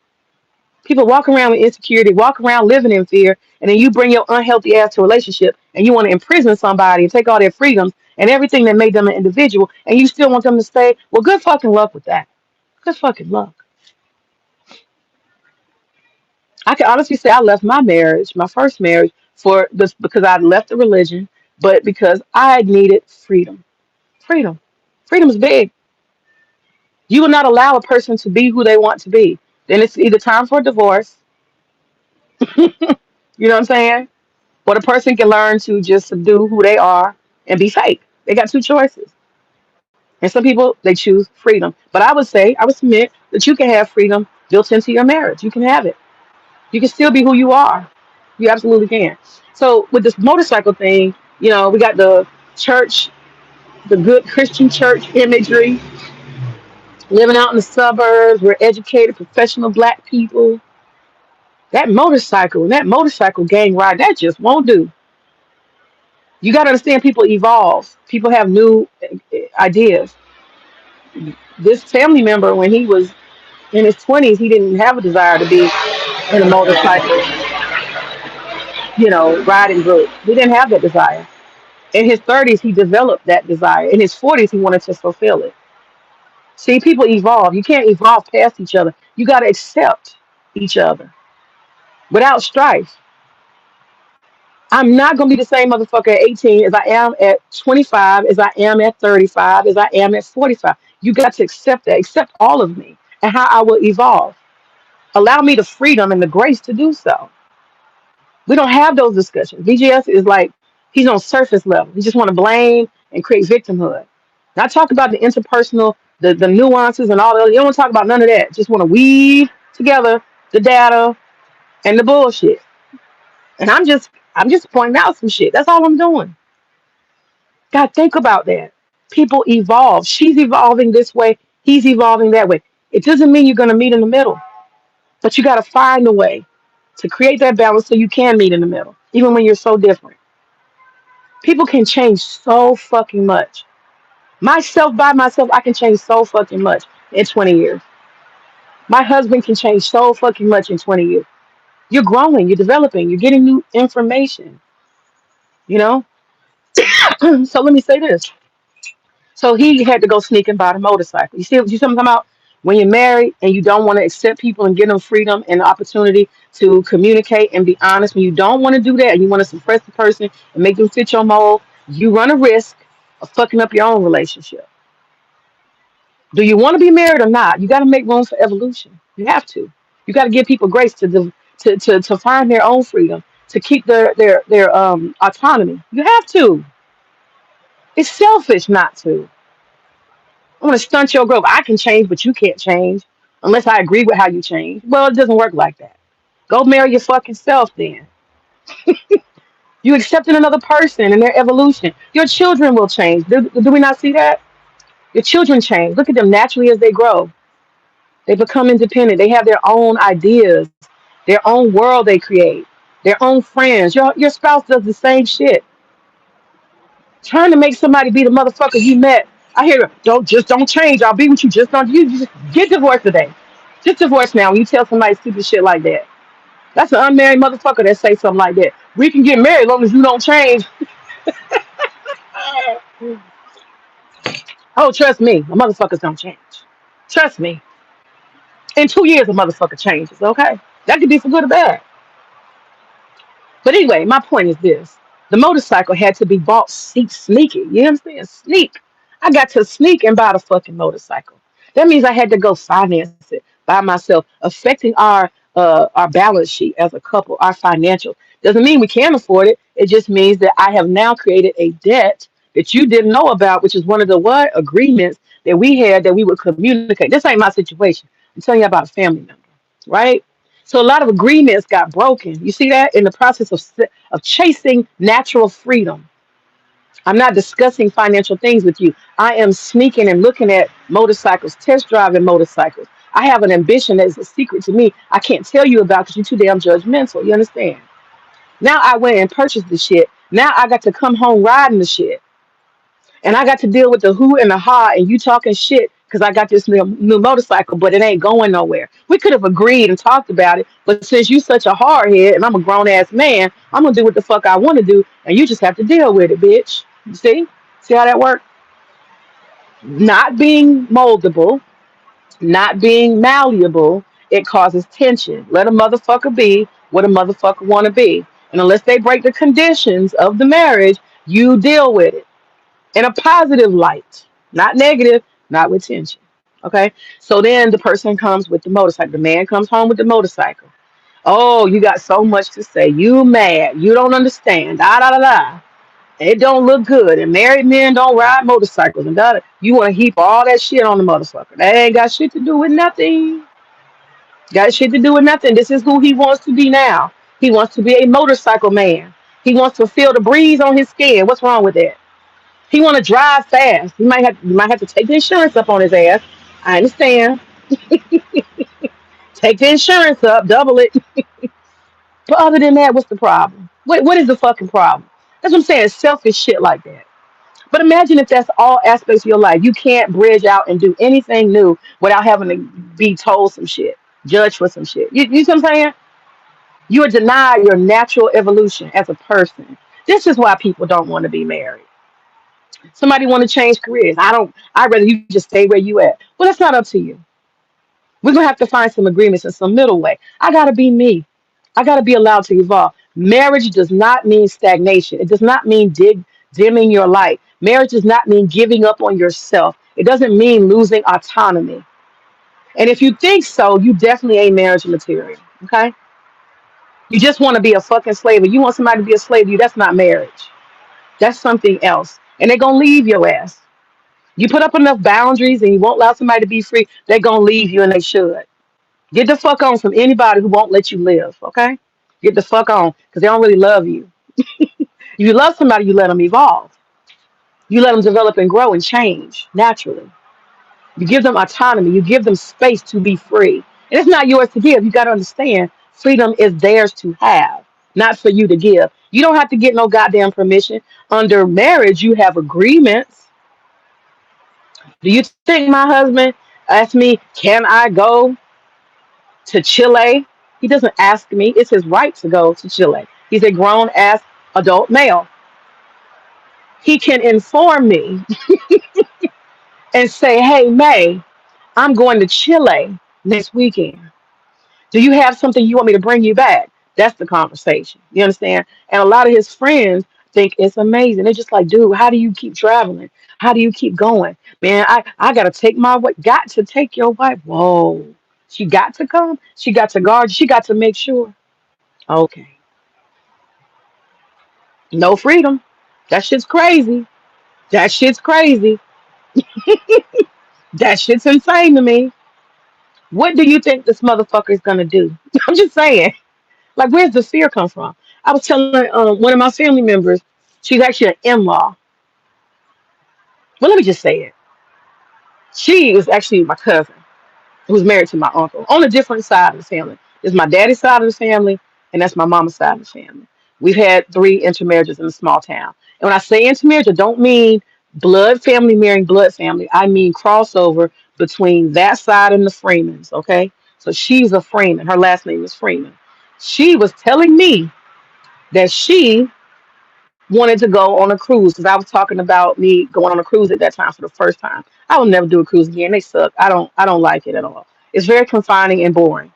People walk around with insecurity, walk around living in fear, and then you bring your unhealthy ass to a relationship and you want to imprison somebody and take all their freedoms and everything that made them an individual, and you still want them to stay. Well, good fucking luck with that. Good fucking luck. I can honestly say I left my marriage, my first marriage, for this because I left the religion, but because I needed freedom. Freedom. Freedom is big. You will not allow a person to be who they want to be. Then it's either time for a divorce, you know what I'm saying? Or the person can learn to just subdue who they are and be fake. They got two choices. And some people, they choose freedom. But I would say, I would submit that you can have freedom built into your marriage. You can have it. You can still be who you are. You absolutely can. So with this motorcycle thing, we got the church, the good Christian church imagery, living out in the suburbs. We're educated, professional black people. That motorcycle and that motorcycle gang ride, that just won't do. You got to understand people evolve. People have new ideas. This family member, when he was in his 20s, he didn't have a desire to be in a motorcycle, riding group. He didn't have that desire. In his 30s, he developed that desire. In his 40s, he wanted to fulfill it. See, people evolve. You can't evolve past each other. You got to accept each other without strife. I'm not going to be the same motherfucker at 18 as I am at 25, as I am at 35, as I am at 45. You got to accept that, accept all of me and how I will evolve. Allow me the freedom and the grace to do so. We don't have those discussions. VGS is like, he's on surface level. He just want to blame and create victimhood. Not talk about the interpersonal, the nuances and all that. You don't want to talk about none of that. Just want to weave together the data and the bullshit. And I'm just pointing out some shit. That's all I'm doing. God, think about that. People evolve. She's evolving this way. He's evolving that way. It doesn't mean you're going to meet in the middle, but you got to find a way to create that balance so you can meet in the middle, even when you're so different. People can change so fucking much. Myself by myself, I can change so fucking much in 20 years. My husband can change so fucking much in 20 years. You're growing, you're developing, you're getting new information, you know? So let me say this. So he had to go sneak and buy the motorcycle. You see what I'm talking about? When you're married and you don't want to accept people and give them freedom and the opportunity to communicate and be honest, when you don't want to do that and you want to suppress the person and make them fit your mold, you run a risk of fucking up your own relationship. Do you want to be married or not? You got to make room for evolution. You have to. You got to give people grace to find their own freedom, to keep their autonomy. You have to. It's selfish not to. I want to stunt your growth. I can change, but you can't change unless I agree with how you change. Well, it doesn't work like that. Go marry your fucking self then. You accepting another person and their evolution. Your children will change. Do we not see that? Your children change. Look at them naturally as they grow. They become independent. They have their own ideas, their own world they create, their own friends. Your spouse does the same shit. Trying to make somebody be the motherfucker you met. I hear don't change. I'll be with you. You just get divorced today. Just divorce now. When you tell somebody stupid shit like that, that's an unmarried motherfucker that say something like that. We can get married as long as you don't change. Oh, trust me, the motherfuckers don't change. Trust me. In 2 years, a motherfucker changes. Okay, that could be for good or bad. But anyway, my point is this: the motorcycle had to be bought sneaky. You understand? Sneak. I got to sneak and buy the fucking motorcycle. That means I had to go finance it by myself, affecting our balance sheet as a couple, our financial. Doesn't mean we can't afford it. It just means that I have now created a debt that you didn't know about, which is one of the what agreements that we had that we would communicate. This ain't my situation. I'm telling you about a family member, right? So a lot of agreements got broken. You see that in the process of chasing natural freedom. I'm not discussing financial things with you. I am sneaking and looking at motorcycles, test driving motorcycles. I have an ambition that is a secret to me. I can't tell you about because you're too damn judgmental. You understand? Now I went and purchased the shit. Now I got to come home riding the shit. And I got to deal with the who and the ha and you talking shit because I got this new motorcycle, but it ain't going nowhere. We could have agreed and talked about it, but since you such a hardhead and I'm a grown ass man, I'm gonna do what the fuck I want to do, and you just have to deal with it, bitch. You see how that works? Not being moldable, not being malleable, it causes tension. Let a motherfucker be what a motherfucker want to be, and unless they break the conditions of the marriage, you deal with it in a positive light, not negative, not with tension. Okay. So then the person comes with the motorcycle. The man comes home with the motorcycle. Oh, you got so much to say. You mad. You don't understand. Da da da da. It don't look good. And married men don't ride motorcycles. And da, da. You want to heap all that shit on the motherfucker. That ain't got shit to do with nothing. Got shit to do with nothing. This is who he wants to be now. He wants to be a motorcycle man. He wants to feel the breeze on his skin. What's wrong with that? He want to drive fast. You might have to take the insurance up on his ass. I understand. Take the insurance up, double it. But other than that, what's the problem? What is the fucking problem? That's what I'm saying. Selfish shit like that. But imagine if that's all aspects of your life. You can't bridge out and do anything new without having to be told some shit, judged for some shit. You see what I'm saying? You are denied your natural evolution as a person. This is why people don't want to be married. Somebody want to change careers. I don't. I'd rather you just stay where you at. Well, that's not up to you. We're gonna have to find some agreements and some middle way. I gotta be me. I gotta be allowed to evolve. Marriage does not mean stagnation. It does not mean dimming your light. Marriage does not mean giving up on yourself. It doesn't mean losing autonomy. And if you think so, you definitely ain't marriage material. Okay? You just want to be a fucking slave. Or you want somebody to be a slave to you. That's not marriage. That's something else. And they're gonna leave your ass. You put up enough boundaries and you won't allow somebody to be free, they're gonna leave you and they should. Get the fuck on from anybody who won't let you live, okay? Get the fuck on, because they don't really love you. If you love somebody, you let them evolve. You let them develop and grow and change naturally. You give them autonomy. You give them space to be free. And it's not yours to give. You got to understand freedom is theirs to have, not for you to give. You don't have to get no goddamn permission. Under marriage, you have agreements. Do you think my husband asked me, can I go to Chile? He doesn't ask me. It's his right to go to Chile. He's a grown ass adult male. He can inform me and say, hey, May, I'm going to Chile next weekend. Do you have something you want me to bring you back? That's the conversation. You understand? And a lot of his friends think it's amazing. They're just like, dude, how do you keep traveling? How do you keep going? Man, I gotta take my wife. Got to take your wife. Whoa. She got to come. She got to guard. She got to make sure. Okay. No freedom. That shit's crazy. That shit's crazy. That shit's insane to me. What do you think this motherfucker is gonna do? I'm just saying. Like, where's the fear come from? I was telling one of my family members, she's actually an in-law. Well, let me just say it. She was actually my cousin who's married to my uncle on a different side of the family. There's my daddy's side of the family, and that's my mama's side of the family. We've had three intermarriages in a small town. And when I say intermarriage, I don't mean blood family marrying blood family. I mean crossover between that side and the Freemans, okay? So she's a Freeman. Her last name is Freeman. She was telling me that she wanted to go on a cruise because I was talking about me going on a cruise at that time for the first time. I will never do a cruise again. They suck. I don't like it at all. It's very confining and boring.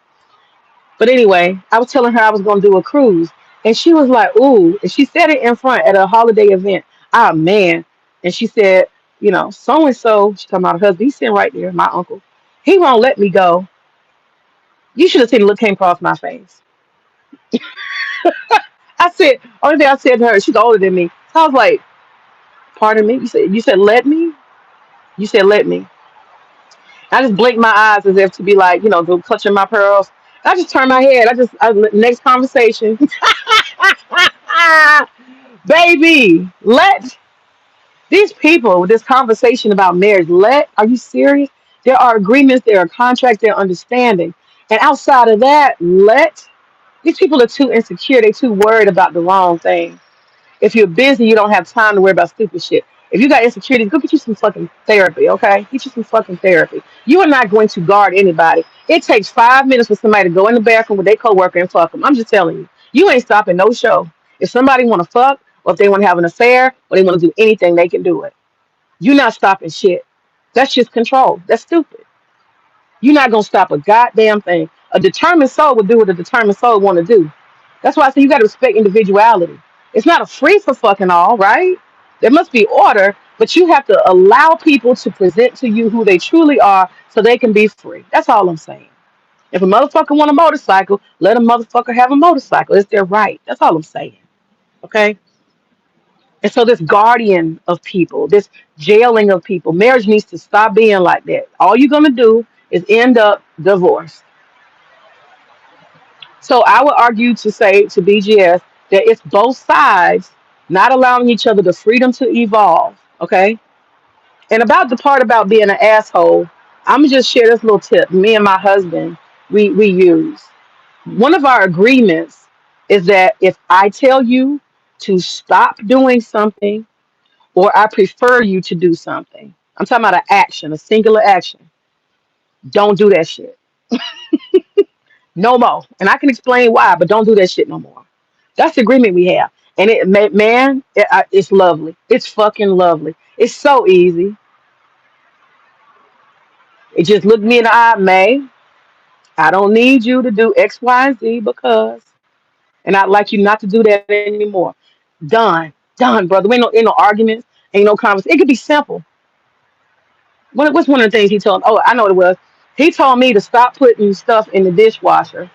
But anyway, I was telling her I was going to do a cruise, and she was like, "Ooh!" And she said it in front at a holiday event. Ah man! And she said, so and so. She talking about her husband. He's sitting right there, my uncle. He won't let me go. You should have seen the look came across my face. I said, only thing I said to her, she's older than me. So I was like, "Pardon me." You said let me. You said let me. I just blinked my eyes as if to be like, clutching my pearls. I just turned my head. Next conversation. Baby, let these people with this conversation about marriage, are you serious? There are agreements, there are contracts, there are understanding. And outside of that, these people are too insecure, they're too worried about the wrong thing. If you're busy, you don't have time to worry about stupid shit. If you got insecurities, go get you some fucking therapy, okay? Get you some fucking therapy. You are not going to guard anybody. It takes 5 minutes for somebody to go in the bathroom with their coworker and fuck them. I'm just telling you. You ain't stopping no show. If somebody want to fuck, or if they want to have an affair, or they want to do anything, they can do it. You're not stopping shit. That's just control. That's stupid. You're not gonna stop a goddamn thing. A determined soul will do what a determined soul want to do. That's why I say you got to respect individuality. It's not a free for fucking all, right? There must be order, but you have to allow people to present to you who they truly are, so they can be free. That's all I'm saying. If a motherfucker want a motorcycle, let a motherfucker have a motorcycle. It's their right. That's all I'm saying. Okay. And so this guardian of people, this jailing of people, marriage needs to stop being like that. All you're gonna do is end up divorced. So I would argue to say to BGS that it's both sides not allowing each other the freedom to evolve. Okay. And about the part about being an asshole, I'm gonna just share this little tip. Me and my husband, we use one of our agreements is that if I tell you to stop doing something, or I prefer you to do something, I'm talking about an action, a singular action. Don't do that shit no more. And I can explain why, but don't do that shit no more. That's the agreement we have. And man, it's lovely. It's fucking lovely. It's so easy. It just looked me in the eye, May. I don't need you to do X, Y, and Z because, and I'd like you not to do that anymore. Done. Done, brother. Ain't no arguments. Ain't no conversation. It could be simple. What's one of the things he told? Oh, I know what it was. He told me to stop putting stuff in the dishwasher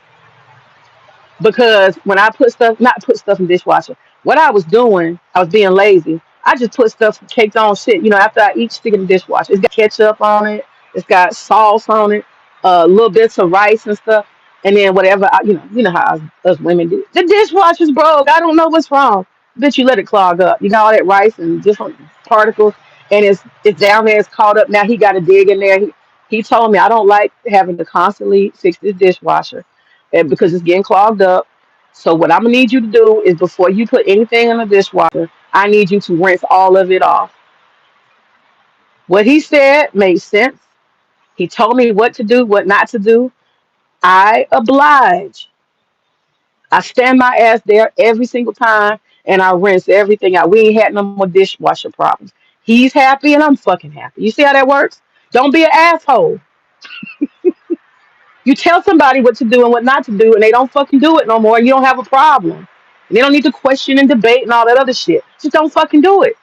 because when I put stuff, not put stuff in the dishwasher, what I was doing, I was being lazy. I just put stuff caked on shit. After I eat, stick in the dishwasher. It's got ketchup on it. It's got sauce on it. Little bits of rice and stuff. And then whatever, you know how us women do. The dishwasher's broke. I don't know what's wrong. Bitch, you let it clog up. You got all that rice and different particles, and it's down there. It's caught up. Now he got to dig in there. He told me I don't like having to constantly fix this dishwasher, and because it's getting clogged up. So what I'm gonna need you to do is before you put anything in the dishwasher, I need you to rinse all of it off. What he said made sense. He told me what to do, what not to do. I oblige. I stand my ass there every single time and I rinse everything out. We ain't had no more dishwasher problems. He's happy and I'm fucking happy. You see how that works? Don't be an asshole. You tell somebody what to do and what not to do, and they don't fucking do it no more, and you don't have a problem. And they don't need to question and debate and all that other shit. Just don't fucking do it.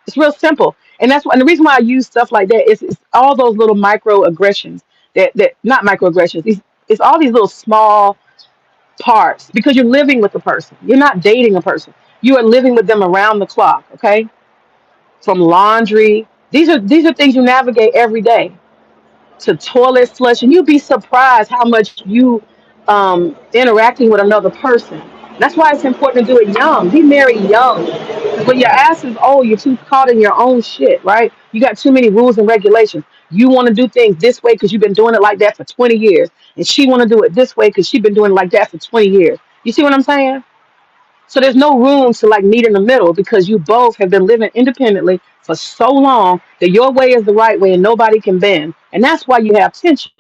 It's real simple. And and the reason why I use stuff like that is it's all those little microaggressions that not microaggressions. It's all these little small parts because you're living with a person. You're not dating a person. You are living with them around the clock, okay? From laundry. These are things you navigate every day to toilet flush, and you'd be surprised how much you interacting with another person. That's why it's important to do it young. Be married young. Because when your ass is old, you're too caught in your own shit, right? You got too many rules and regulations. You want to do things this way because you've been doing it like that for 20 years. And she want to do it this way because she's been doing it like that for 20 years. You see what I'm saying? So there's no room to like meet in the middle because you both have been living independently for so long that your way is the right way and nobody can bend. And that's why you have tension.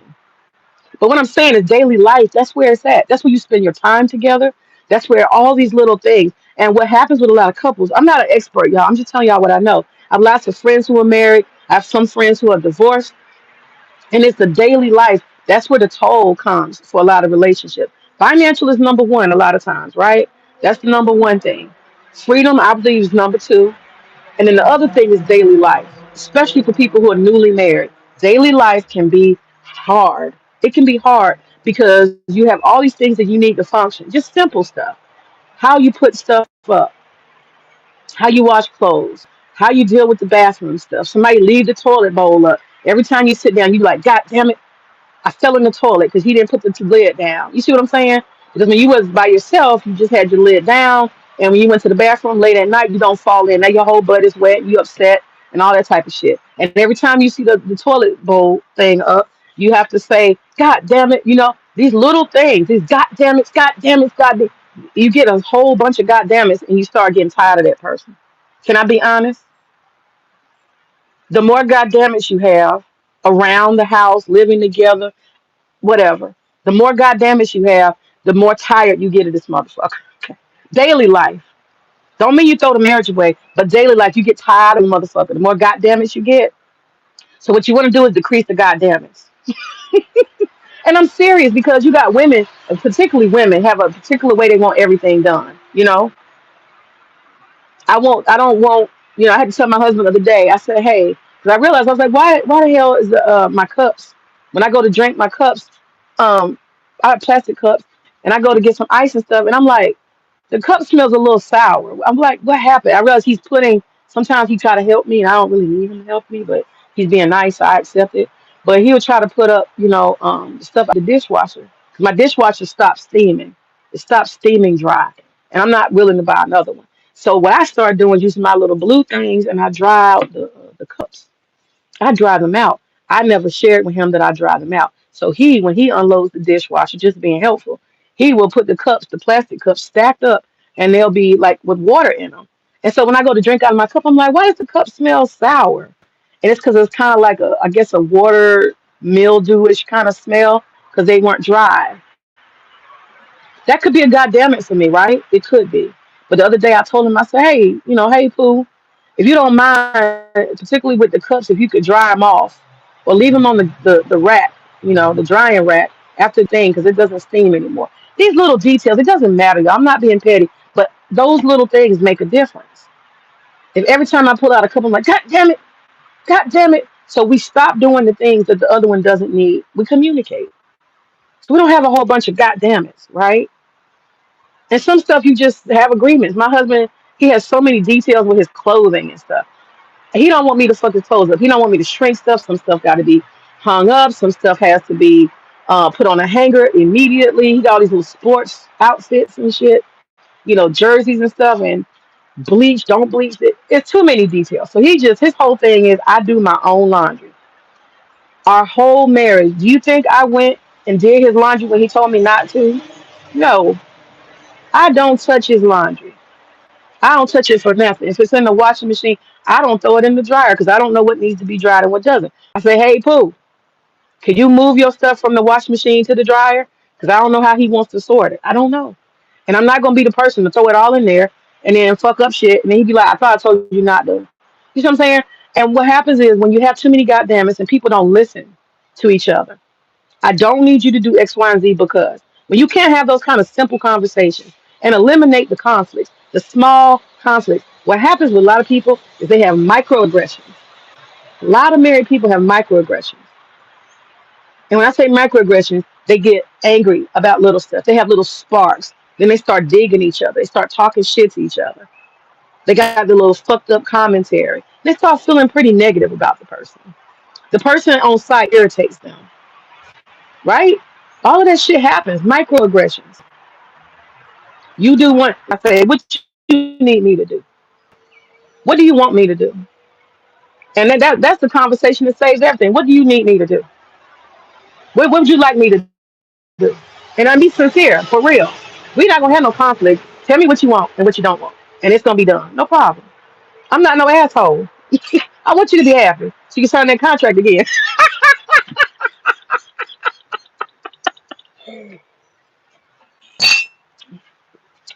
But what I'm saying is daily life, that's where it's at. That's where you spend your time together. That's where all these little things. And what happens with a lot of couples, I'm not an expert, y'all. I'm just telling y'all what I know. I have lots of friends who are married. I have some friends who are divorced. And it's the daily life. That's where the toll comes for a lot of relationships. Financial is number one a lot of times, right? That's the number one thing. Freedom, I believe, is number two. And then the other thing is daily life, especially for people who are newly married. Daily life can be hard. It can be hard because you have all these things that you need to function. Just simple stuff. How you put stuff up, how you wash clothes, how you deal with the bathroom stuff. Somebody leave the toilet bowl up. Every time you sit down, you like, God damn it, I fell in the toilet because he didn't put the lid down. You see what I'm saying? Because when you was by yourself, you just had your lid down, and when you went to the bathroom late at night, you don't fall in. Now your whole butt is wet, you upset, and all that type of shit. And every time you see the toilet bowl thing up, you have to say, God damn it, these little things, these God damn it, God damn. You get a whole bunch of God damn it, and you start getting tired of that person. Can I be honest? The more God damn it you have around the house, living together, whatever. The more goddamn it you have, the more tired you get of this motherfucker. Daily life. Don't mean you throw the marriage away, but daily life, you get tired of the motherfucker. The more goddamn it you get. So what you want to do is decrease the goddamn it. And I'm serious because you got women, particularly women, have a particular way they want everything done. I don't want, I had to tell my husband the other day, I said, hey, because I realized, I was like, why the hell is my cups, when I go to drink my cups, um, I have plastic cups, and I go to get some ice and stuff, and I'm like, the cup smells a little sour. I'm like, what happened? I realized sometimes he try to help me, and I don't really need him to help me, but he's being nice, so I accept it. But he would try to put up, the stuff out the dishwasher. 'Cause my dishwasher stopped steaming. It stopped steaming dry. And I'm not willing to buy another one. So what I started doing is using my little blue things, and I dry out the cups. I dry them out. I never shared with him that I dry them out. So when he unloads the dishwasher, just being helpful, he will put the plastic cups stacked up, and they'll be like with water in them. And so when I go to drink out of my cup, I'm like, why does the cup smell sour? And it's because it's kind of like I guess a water mildewish kind of smell because they weren't dry. That could be a goddamn it for me, right? It could be. But the other day I told him, I said, hey, hey, Pooh, if you don't mind, particularly with the cups, if you could dry them off or leave them on the rack, the drying rack after the thing, because it doesn't steam anymore. These little details, it doesn't matter, y'all. I'm not being petty, but those little things make a difference. If every time I pull out a cup, I'm like, God damn it, God damn it. So we stop doing the things that the other one doesn't need. We communicate. So we don't have a whole bunch of God damn it's, right? And some stuff you just have agreements. My husband, he has so many details with his clothing and stuff. He don't want me to fuck his clothes up. He don't want me to shrink stuff. Some stuff got to be hung up. Some stuff has to be put on a hanger immediately. He got all these little sports outfits and shit, jerseys and stuff, and bleach, don't bleach it. It's too many details. So his whole thing is I do my own laundry. Our whole marriage. Do you think I went and did his laundry when he told me not to? No, I don't touch his laundry. I don't touch it for nothing. If it's in the washing machine, I don't throw it in the dryer because I don't know what needs to be dried and what doesn't. I say, hey, Pooh, can you move your stuff from the washing machine to the dryer? Because I don't know how he wants to sort it. I don't know. And I'm not going to be the person to throw it all in there and then fuck up shit. And then he'd be like, I thought I told you not to. You see what I'm saying? And what happens is when you have too many goddammits and people don't listen to each other, I don't need you to do X, Y, and Z because when you can't have those kind of simple conversations and eliminate the conflicts, the small conflicts, what happens with a lot of people is they have microaggressions. A lot of married people have microaggressions. And when I say microaggressions, they get angry about little stuff. They have little sparks. Then they start digging each other. They start talking shit to each other. They got the little fucked up commentary. They start feeling pretty negative about the person. The person on site irritates them, right? All of that shit happens. Microaggressions. You do one. I say, what you need me to do? What do you want me to do? And that's the conversation that saves everything. What do you need me to do? What would you like me to do? And I be sincere, for real. We not gonna have no conflict. Tell me what you want and what you don't want, and it's gonna be done. No problem. I'm not no asshole. I want you to be happy so you can sign that contract again.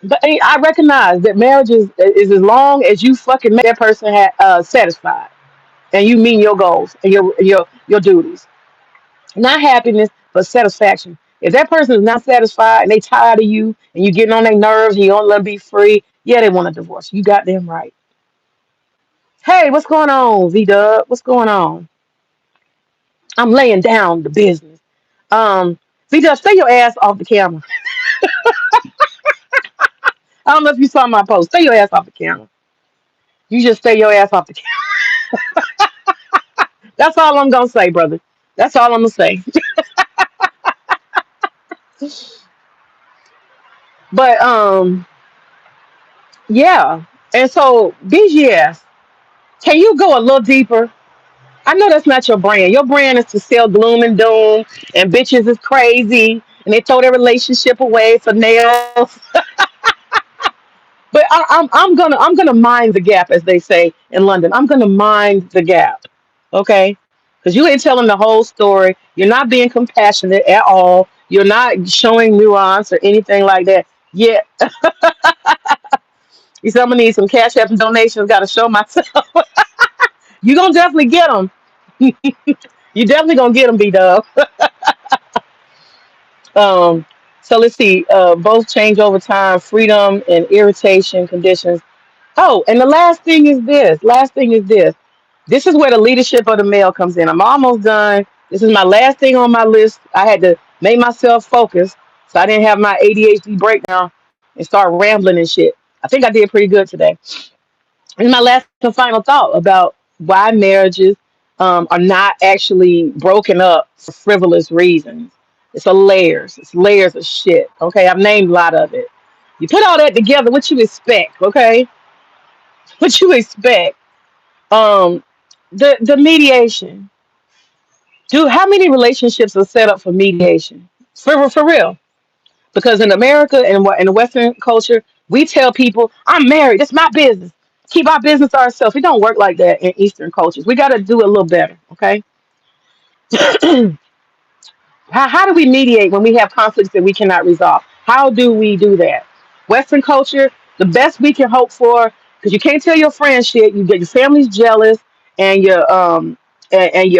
But I recognize that marriage is as long as you fucking make that person satisfied and you meet your goals and your duties. Not happiness, but satisfaction. If that person is not satisfied and they tired of you and you getting on their nerves and you don't let them be free, yeah, they want a divorce. You got them right. Hey, what's going on, V Dub? What's going on? I'm laying down the business. Um, V Dub, stay your ass off the camera. I don't know if you saw my post. Stay your ass off the camera. You just stay your ass off the camera. That's all I'm gonna say, brother. That's all I'm gonna say. But yeah. And so BGS, can you go a little deeper? I know that's not your brand. Your brand is to sell gloom and doom, and bitches is crazy, and they throw their relationship away for nails. But I'm gonna mind the gap, as they say in London. I'm gonna mind the gap, okay? Because you ain't telling the whole story. You're not being compassionate at all. You're not showing nuance or anything like that. Yeah, you said I'm gonna need some cash app and donations. Got to show myself. You gonna definitely get them. You definitely gonna get them, B Dub. Um, so let's see. Both change over time, freedom and irritation conditions. Oh, and the last thing is this. Last thing is this. This is where the leadership of the male comes in. I'm almost done. This is my last thing on my list. I had to make myself focus so I didn't have my ADHD breakdown and start rambling and shit. I think I did pretty good today. And my last and final thought about why marriages are not actually broken up for frivolous reasons. It's a layers. It's layers of shit. Okay, I've named a lot of it. You put all that together, what you expect? Okay, what you expect? Um, the mediation. Dude, how many relationships are set up for mediation? For real. Because in America and in the Western culture, we tell people, I'm married, it's my business. Keep our business to ourselves. It don't work like that in Eastern cultures. We gotta do a little better, okay? How do we mediate when we have conflicts that we cannot resolve? How do we do that? Western culture, the best we can hope for, because you can't tell your friends shit. You get your family's jealous, and your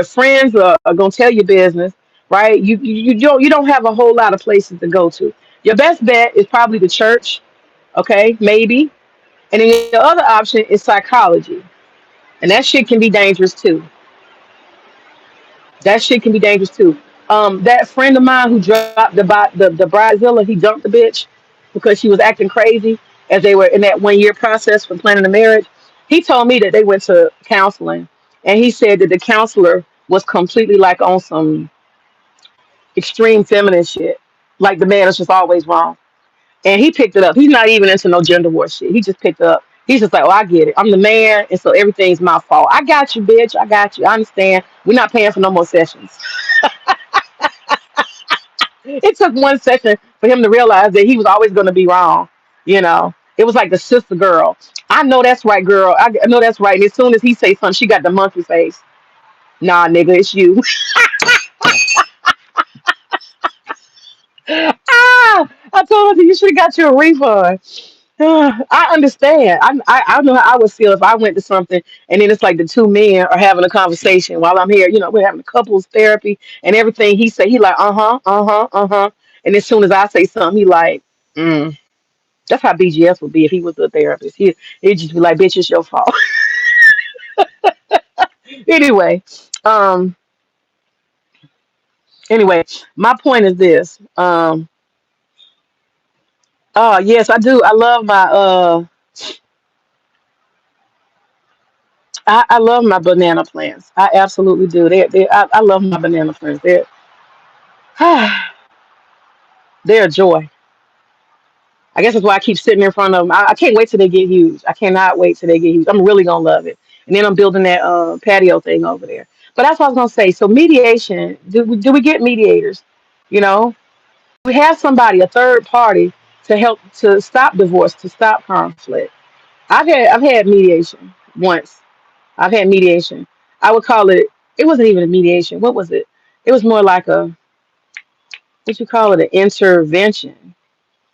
friends are gonna tell your business, right? You don't have a whole lot of places to go to. Your best bet is probably the church, okay, maybe, and then your other option is psychology, and that shit can be dangerous too. That shit can be dangerous too. That friend of mine who dropped the bridezilla, he dumped the bitch because she was acting crazy as they were in that 1 year process for planning a marriage. He told me that they went to counseling, and he said that the counselor was completely like on some extreme feminine shit. Like the man is just always wrong, and he picked it up. He's not even into no gender war shit. He just picked it up. He's just like, oh, I get it. I'm the man, and so everything's my fault. I got you, bitch. I got you. I understand. We're not paying for no more sessions. It took one session for him to realize that he was always going to be wrong. It was like the sister girl. I know that's right, girl. I know that's right. And as soon as he say something, she got the monkey face. Nah, nigga, it's you. I told her you should have got you a refund. I understand. I know how I would feel if I went to something and then it's like the two men are having a conversation while I'm here. We're having couples therapy and everything. He say he like uh huh, and as soon as I say something, he like mm. That's how BGS would be if he was a therapist. He'd just be like, "Bitch, it's your fault." Anyway, um, anyway, my point is this. Oh yes, I do. I love I love my banana plants. I absolutely do. I love my banana plants. They're a joy. I guess that's why I keep sitting in front of them. I can't wait till they get huge. I cannot wait till they get huge. I'm really gonna love it. And then I'm building that patio thing over there. But that's what I was gonna say. So mediation, do we get mediators? You know, we have somebody, a third party, to help to stop divorce, to stop conflict. I've had mediation once. I've had mediation. I would call it. It wasn't even a mediation. What was it? It was more like a, what you call it, an intervention.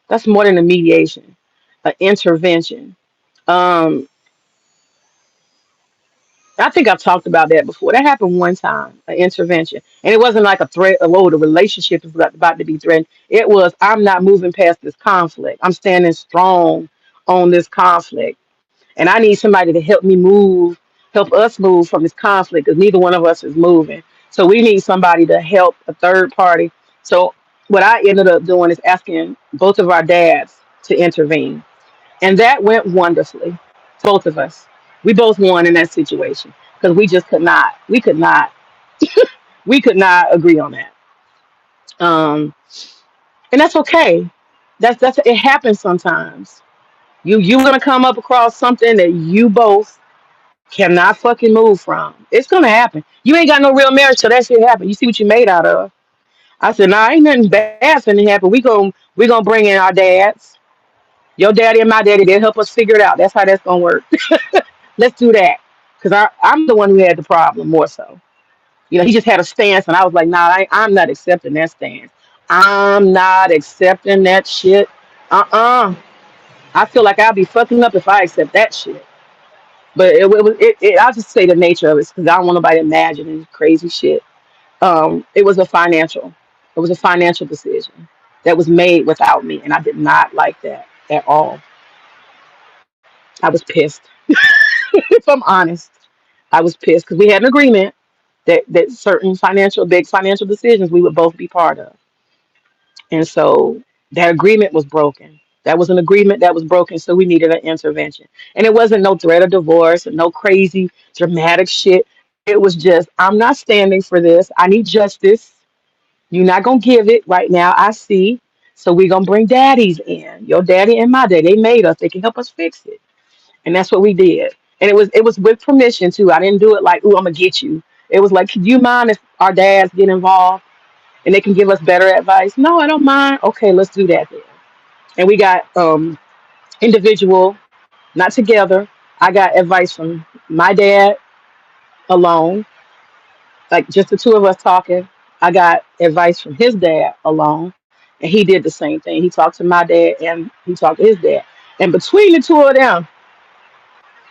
That's more than a mediation. An intervention. Um, I think I've talked about that before. That happened one time, an intervention, and it wasn't like a threat. Oh, the relationship is about to be threatened. It was, I'm not moving past this conflict. I'm standing strong on this conflict, and I need somebody to help me move, help us move from this conflict because neither one of us is moving. So we need somebody to help, a third party. So what I ended up doing is asking both of our dads to intervene, and that went wonderfully. Both of us, we both won in that situation because we could not agree on that. Um, and that's okay. That's it happens sometimes. You're gonna come up across something that you both cannot fucking move from. It's gonna happen. You ain't got no real marriage till that shit happen. You see what you made out of. I said, nah, ain't nothing bad finna happen. We gonna bring in our dads. Your daddy and my daddy, they'll help us figure it out. That's how that's gonna work. Let's do that. Because I'm the one who had the problem more so. He just had a stance, and I was like, nah, I'm not accepting that stance. I'm not accepting that shit. Uh-uh. I feel like I'll be fucking up if I accept that shit. But I'll just say the nature of it because I don't want nobody imagining crazy shit. It was a financial, it was a financial decision that was made without me, and I did not like that at all. I was pissed. If I'm honest, I was pissed because we had an agreement that certain big financial decisions we would both be part of, and so that agreement was broken. That was an agreement that was broken, so we needed an intervention. And it wasn't no threat of divorce and no crazy dramatic shit. It was just, I'm not standing for this. I need justice. You're not gonna give it right now. I see. So we're gonna bring daddies in. Your daddy and my daddy. They made us. They can help us fix it. And that's what we did. And it was with permission too. I didn't do it like, ooh, I'm gonna get you. It was like, could you mind if our dads get involved and they can give us better advice? No, I don't mind. Okay, let's do that then. And we got individual, not together. I got advice from my dad alone, like just the two of us talking. I got advice from his dad alone, and he did the same thing. He talked to my dad and he talked to his dad. And between the two of them,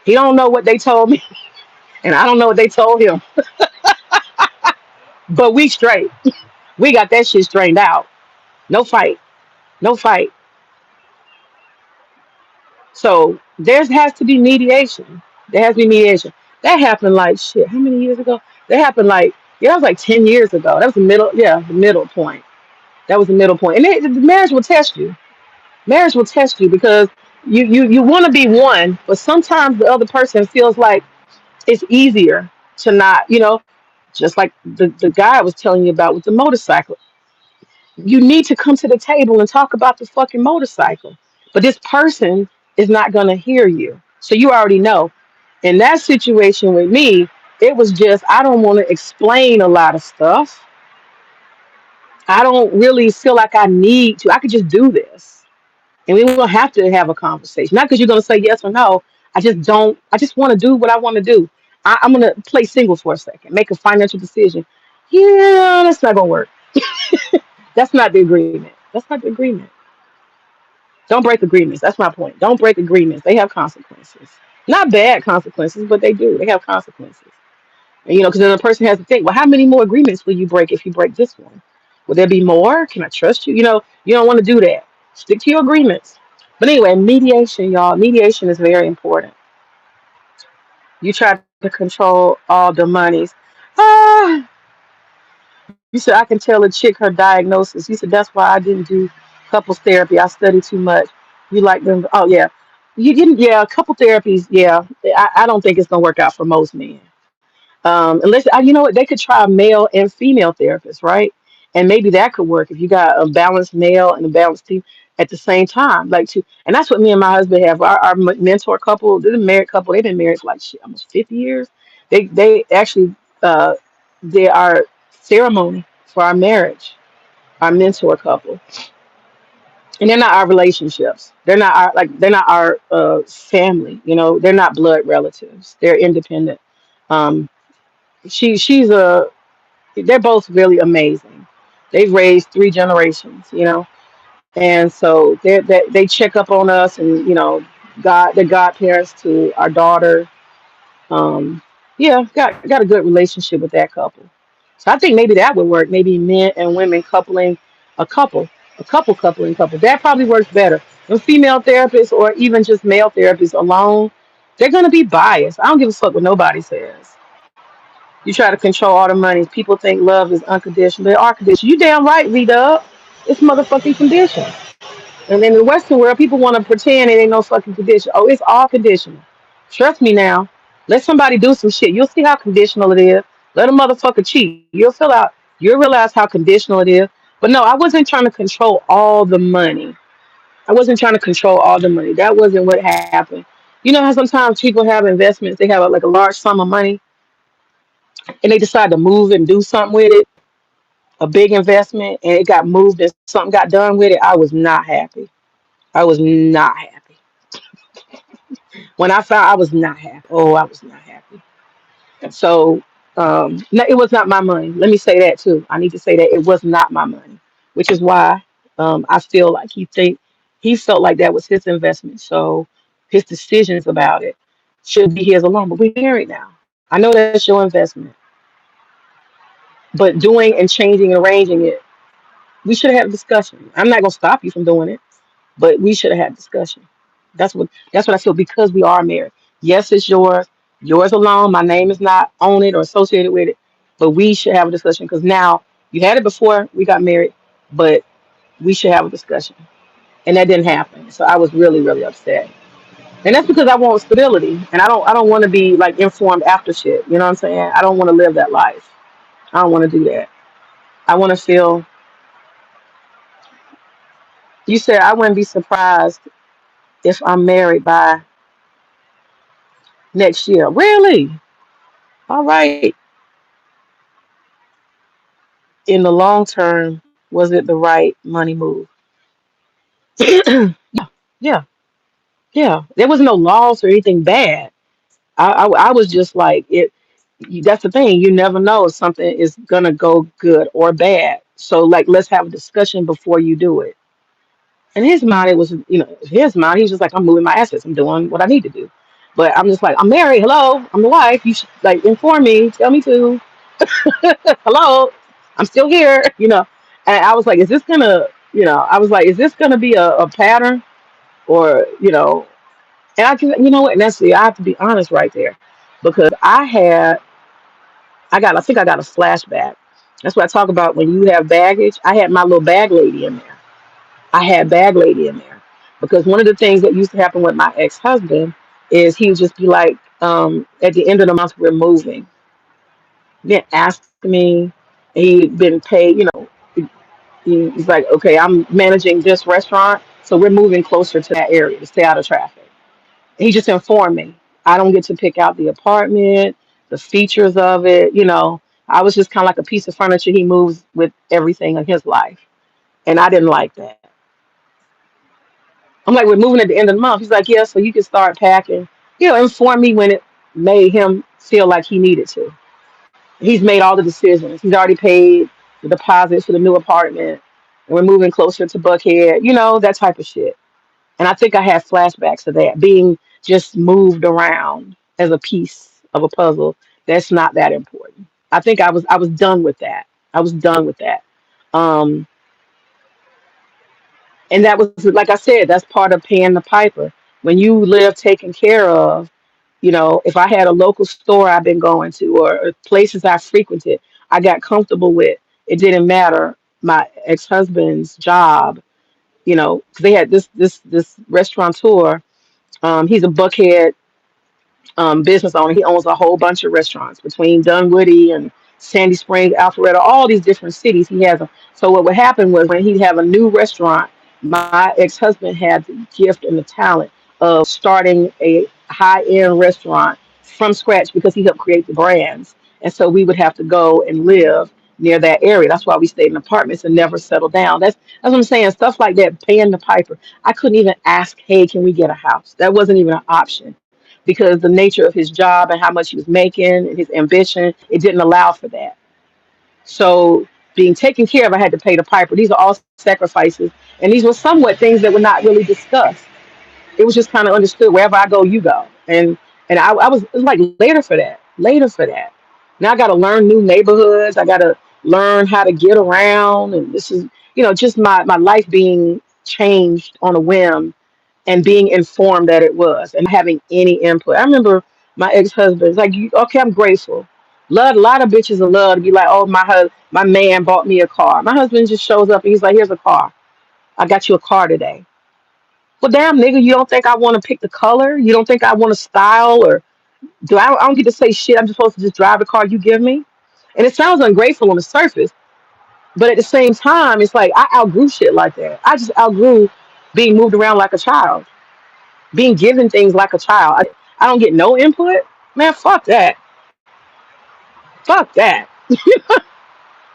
he don't know what they told me, and I don't know what they told him. But we straight. We got that shit straightened out. No fight. No fight. So there has to be mediation. There has to be mediation. That happened like shit. How many years ago? That happened like, yeah, that was like 10 years ago. That was the middle. Yeah, the middle point. That was the middle point. And the marriage will test you. Marriage will test you because you want to be one, but sometimes the other person feels like it's easier to not. Just like the guy I was telling you about with the motorcycle. You need to come to the table and talk about the fucking motorcycle. But this person is not going to hear you. So you already know. In that situation with me, it was just, I don't want to explain a lot of stuff. I don't really feel like I need to. I could just do this. And we don't have to have a conversation. Not because you're going to say yes or no. I just don't. I just want to do what I want to do. I'm going to play single for a second, make a financial decision. Yeah, that's not going to work. That's not the agreement. That's not the agreement. Don't break agreements. That's my point. Don't break agreements. They have consequences. Not bad consequences, but they do. They have consequences. And, because then the person has to think, well, how many more agreements will you break if you break this one? Will there be more? Can I trust you? You don't want to do that. Stick to your agreements. But anyway, mediation, y'all. Mediation is very important. You try to control all the monies. Ah, you said I can tell a chick her diagnosis. You said that's why I didn't do couples therapy. I studied too much. You like them? Oh yeah, you didn't. Yeah, couple therapies. Yeah, I don't think it's gonna work out for most men. Unless you know what, they could try a male and female therapist, right? And maybe that could work if you got a balanced male and a balanced team. at the same time. Like to, and that's what me and my husband have. Our mentor couple, they're a married couple. They've been married for like shit, almost 50 years. They actually did our ceremony for our marriage, our mentor couple, and they're not our relationships. They're not our like they're not our family. You know, they're not blood relatives. They're independent. Um, she's a. They're both really amazing. They've raised three generations. You know, and so they check up on us, and you know, the godparents to our daughter. Um, yeah, got a good relationship with that couple. So I think maybe that would work. Maybe men and women coupling, a couple, a couple. That probably works better. The female therapists or even just male therapists alone, they're gonna be biased. I don't give a fuck what nobody says. You try to control all the money. People think love is unconditional. They are conditional. You damn right, V Dub. It's motherfucking conditional. And in the Western world, people want to pretend it ain't no fucking condition. Oh, it's all conditional. Trust me now. Let somebody do some shit. You'll see how conditional it is. Let a motherfucker cheat. You'll realize how conditional it is. But no, I wasn't trying to control all the money. I wasn't trying to control all the money. That wasn't what happened. You know how sometimes people have investments, they have like a large sum of money, and they decide to move and do something with it, a big investment, and it got moved and something got done with it. I was not happy. I was not happy. When I found I was not happy. Oh, I was not happy. So no, it was not my money. Let me say that too. I need to say that it was not my money, which is why I feel like he felt like that was his investment. So his decisions about it should be his alone. But we married now. I know that's your investment, but doing and changing and arranging it, we should have had a discussion. I'm not gonna stop you from doing it, but we should have had a discussion. That's what I feel because we are married. Yes, it's yours alone. My name is not on it or associated with it, but we should have a discussion because now you had it before we got married, but we should have a discussion, and that didn't happen. So I was really really upset, and that's because I want stability, and I don't want to be like informed after shit. You know what I'm saying? I don't want to live that life. I don't want to do that. I want to feel. You said I wouldn't be surprised if I'm married by next year. Really? All right. In the long term, was it the right money move? Yeah, yeah, yeah. There was no loss or anything bad. I was just like it. That's the thing. You never know if something is gonna go good or bad. So like, let's have a discussion before you do it. In his mind, it was his mind. He was just like, I'm moving my assets. I'm doing what I need to do. But I'm just like, I'm married. Hello, I'm the wife. You should like inform me. Tell me to. Hello, I'm still here. And I was like, is this gonna, I was like, is this gonna be a pattern or, and I can, you know what? And that's I have to be honest right there because I think I got a flashback. That's what I talk about when you have baggage. I had my little bag lady in there. I had bag lady in there because one of the things that used to happen with my ex-husband is he would just be like, at the end of the month, we're moving. He didn't ask me. He'd been paid, he's like, okay, I'm managing this restaurant, so we're moving closer to that area to stay out of traffic. He just informed me. I don't get to pick out the apartment, the features of it. I was just kind of like a piece of furniture. He moves with everything in his life, and I didn't like that. I'm like, we're moving at the end of the month. He's like, yeah, so you can start packing. Inform me when it made him feel like he needed to. He's made all the decisions. He's already paid the deposits for the new apartment. And we're moving closer to Buckhead, that type of shit. And I think I had flashbacks of that being just moved around as a piece of a puzzle. That's not that important. I think I was done with that. I was done with that. Um, and that was like I said, that's part of paying the piper. When you live taken care of, if I had a local store I've been going to or places I frequented, I got comfortable with. It didn't matter my ex-husband's job, 'cause they had this restaurateur. He's a Buckhead business owner. He owns a whole bunch of restaurants between Dunwoody and Sandy Springs, Alpharetta, all these different cities. He has. So what would happen was when he'd have a new restaurant. My ex-husband had the gift and the talent of starting a high-end restaurant from scratch because he helped create the brands. And so we would have to go and live near that area. That's why we stayed in apartments and never settled down. That's what I'm saying. Stuff like that, paying the piper. I couldn't even ask, hey, can we get a house? That wasn't even an option because the nature of his job and how much he was making and his ambition, it didn't allow for that. So being taken care of, I had to pay the piper. These are all sacrifices, and these were somewhat things that were not really discussed. It was just kind of understood. Wherever I go, you go, and I was, it was like later for that, later for that. Now I got to learn new neighborhoods. I got to learn how to get around, and this is, just my life being changed on a whim and being informed that it was and having any input. I remember my ex-husband, like, okay, I'm grateful. Love, a lot of bitches will love to be like, oh, my man bought me a car. My husband just shows up and he's like, here's a car. I got you a car today. Well, damn, nigga, you don't think I want to pick the color? You don't think I want to style, or I don't get to say shit. I'm just supposed to just drive the car you give me? And it sounds ungrateful on the surface, but at the same time, it's like I outgrew shit like that. I just outgrew being moved around like a child, being given things like a child. I don't get no input. Man, fuck that. Fuck that.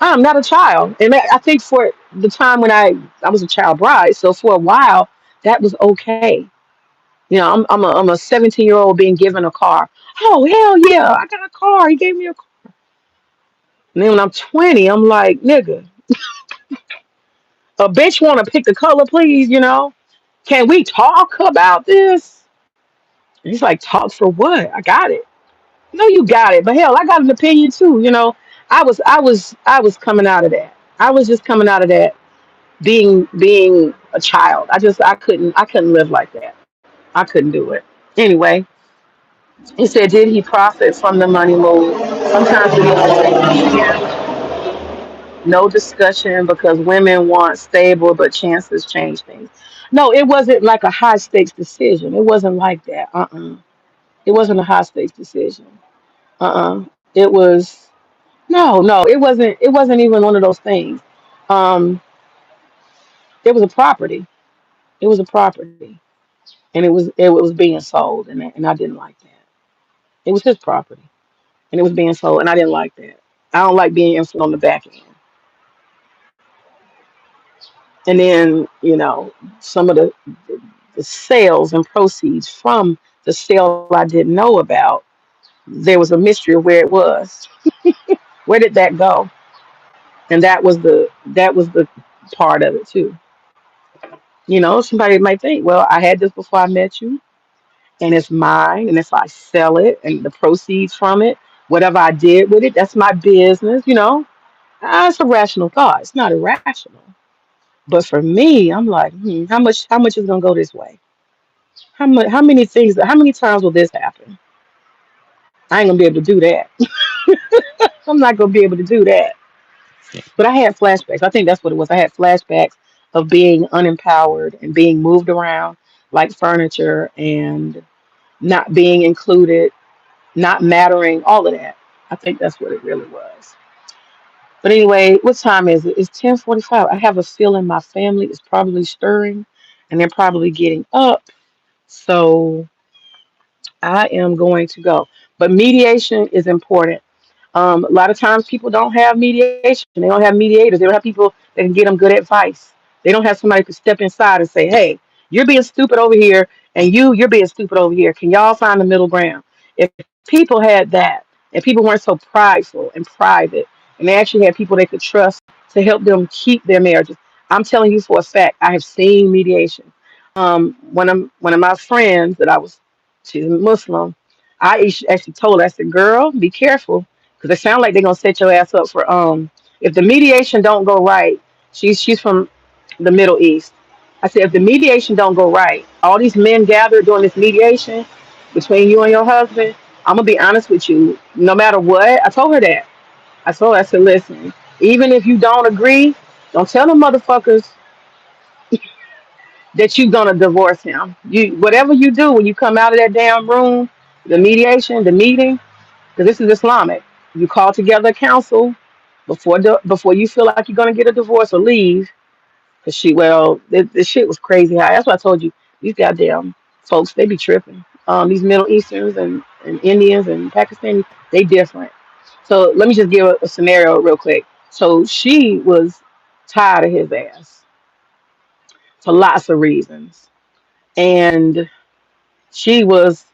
I'm not a child. And I think for the time when I was a child bride, so for a while that was okay. I'm a 17-year-old being given a car. Oh hell yeah, I got a car. He gave me a car. And then when I'm 20, I'm like, nigga, a bitch want to pick the color, please. Can we talk about this? And he's like, talk for what? I got it. No, you got it. But hell, I got an opinion too. I was coming out of that. I was just coming out of that being a child. I couldn't live like that. I couldn't do it. Anyway, he said, did he profit from the money move? Sometimes we need to take a chance. No discussion because women want stable, but chances change things. No, it wasn't like a high stakes decision. It wasn't like that. It wasn't a high stakes decision. It was no, no. It wasn't even one of those things. Um, it was a property. It was a property, and it was being sold, and I didn't like that. It was his property, and it was being sold, and I didn't like that. I don't like being influenced on the back end. And then some of the sales and proceeds from the sale I didn't know about. There was a mystery of where it was. Where did that go? And that was the part of it too. Somebody might think, well, I had this before I met you, and it's mine. And if I sell it and the proceeds from it, whatever I did with it, that's my business. It's a rational thought. It's not irrational. But for me, I'm like, how much is gonna go this way? How many things? How many times will this happen? I ain't gonna be able to do that. I'm not gonna be able to do that. But I had flashbacks. I think that's what it was. I had flashbacks of being unempowered and being moved around like furniture and not being included, not mattering, all of that. I think that's what it really was. But anyway, what time is it? It's 10:45. I have a feeling my family is probably stirring and they're probably getting up. So I am going to go. But mediation is important. A lot of times people don't have mediation. They don't have mediators. They don't have people that can get them good advice. They don't have somebody who can step inside and say, hey, you're being stupid over here and you're being stupid over here. Can y'all find the middle ground? If people had that and people weren't so prideful and private and they actually had people they could trust to help them keep their marriages, I'm telling you for a fact, I have seen mediation. One of my friends that she's Muslim. Actually told her, I said, girl, be careful because it sounds like they're gonna set your ass up for if the mediation don't go right. She's from the Middle East. I said, if the mediation don't go right, all these men gathered during this mediation between you and your husband, I'm gonna be honest with you. No matter what, I told her that. I said, listen, even if you don't agree, don't tell them motherfuckers that you're gonna divorce him. You whatever you do when you come out of that damn room, the mediation, the meeting, because this is Islamic. You call together a council before you feel like you're gonna get a divorce or leave, Cause this shit was crazy high. That's why I told you these goddamn folks, they be tripping. These Middle Easterns and Indians and Pakistanis, they different. So let me just give a scenario real quick. So she was tired of his ass for lots of reasons, and she was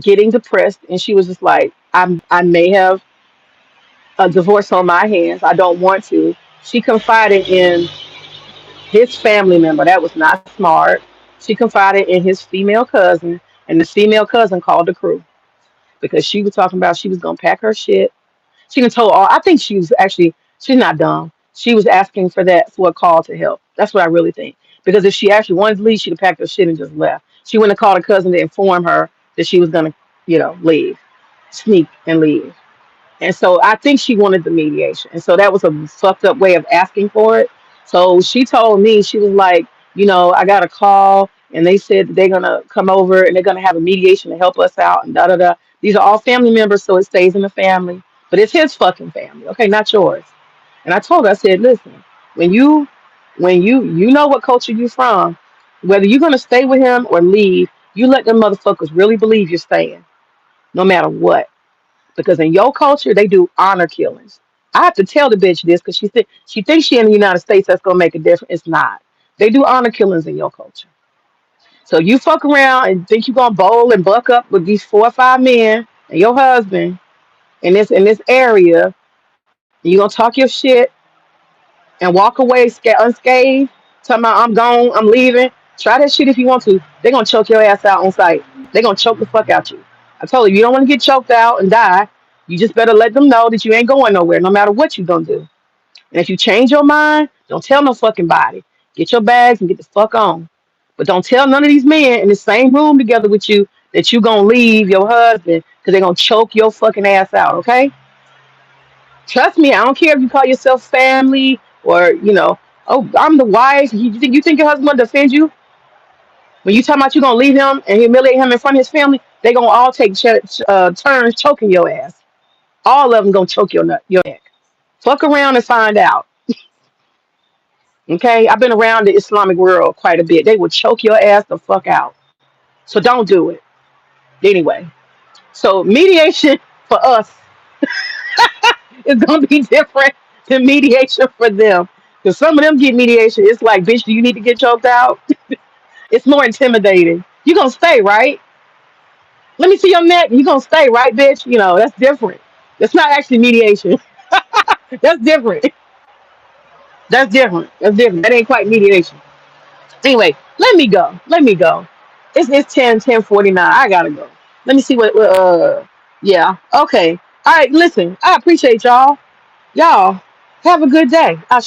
getting depressed, and she was just like, I may have a divorce on my hands. I don't want to. She confided in his family member. That was not smart. She confided in his female cousin, and the female cousin called the crew because she was talking about she was gonna pack her shit. She even told all. I think she was actually she's not dumb. She was asking for a call to help. That's what I really think. Because if she actually wanted to leave, she'd have packed her shit and just left. She wouldn't have called her cousin to inform her that she was gonna, leave, sneak and leave. And so I think she wanted the mediation. And so that was a fucked up way of asking for it. So she told me, she was like, I got a call and they said that they're going to come over and they're going to have a mediation to help us out and da da da. These are all family members, so it stays in the family. But it's his fucking family, okay, not yours. And I told her, I said, listen, when you know what culture you from, whether you're going to stay with him or leave, you let them motherfuckers really believe you're staying, no matter what, because in your culture they do honor killings. I have to tell the bitch this because she thinks she in the United States. That's gonna make a difference. It's not. They do honor killings in your culture. So you fuck around and think you gonna bowl and buck up with these 4 or 5 men and your husband in this area. And you gonna talk your shit and walk away unscathed. Talking about I'm gone, I'm leaving. Try that shit if you want to. They're gonna choke your ass out on sight. They're gonna choke the fuck out you. I told you, you don't want to get choked out and die. You just better let them know that you ain't going nowhere, no matter what you gonna do. And if you change your mind, don't tell no fucking body. Get your bags and get the fuck on. But don't tell none of these men in the same room together with you that you gonna leave your husband because they're gonna choke your fucking ass out, okay? Trust me, I don't care if you call yourself family or, oh, I'm the wife. You think your husband gonna defend you? When you talking about you gonna leave him and humiliate him in front of his family, they gonna all take turns choking your ass. All of them gonna choke your neck. Fuck around and find out. Okay, I've been around the Islamic world quite a bit. They will choke your ass the fuck out. So don't do it. Anyway, so mediation for us is gonna be different than mediation for them. Because some of them get mediation, it's like, bitch, do you need to get choked out? It's more intimidating. You gonna stay, right? Let me see your neck. You gonna stay, right, bitch? That's different. That's not actually mediation. That's different. That's different. That's different. That ain't quite mediation. Anyway, let me go. Let me go. It's 10:49. I gotta go. Let me see yeah. Okay. All right, listen. I appreciate y'all. Y'all have a good day. I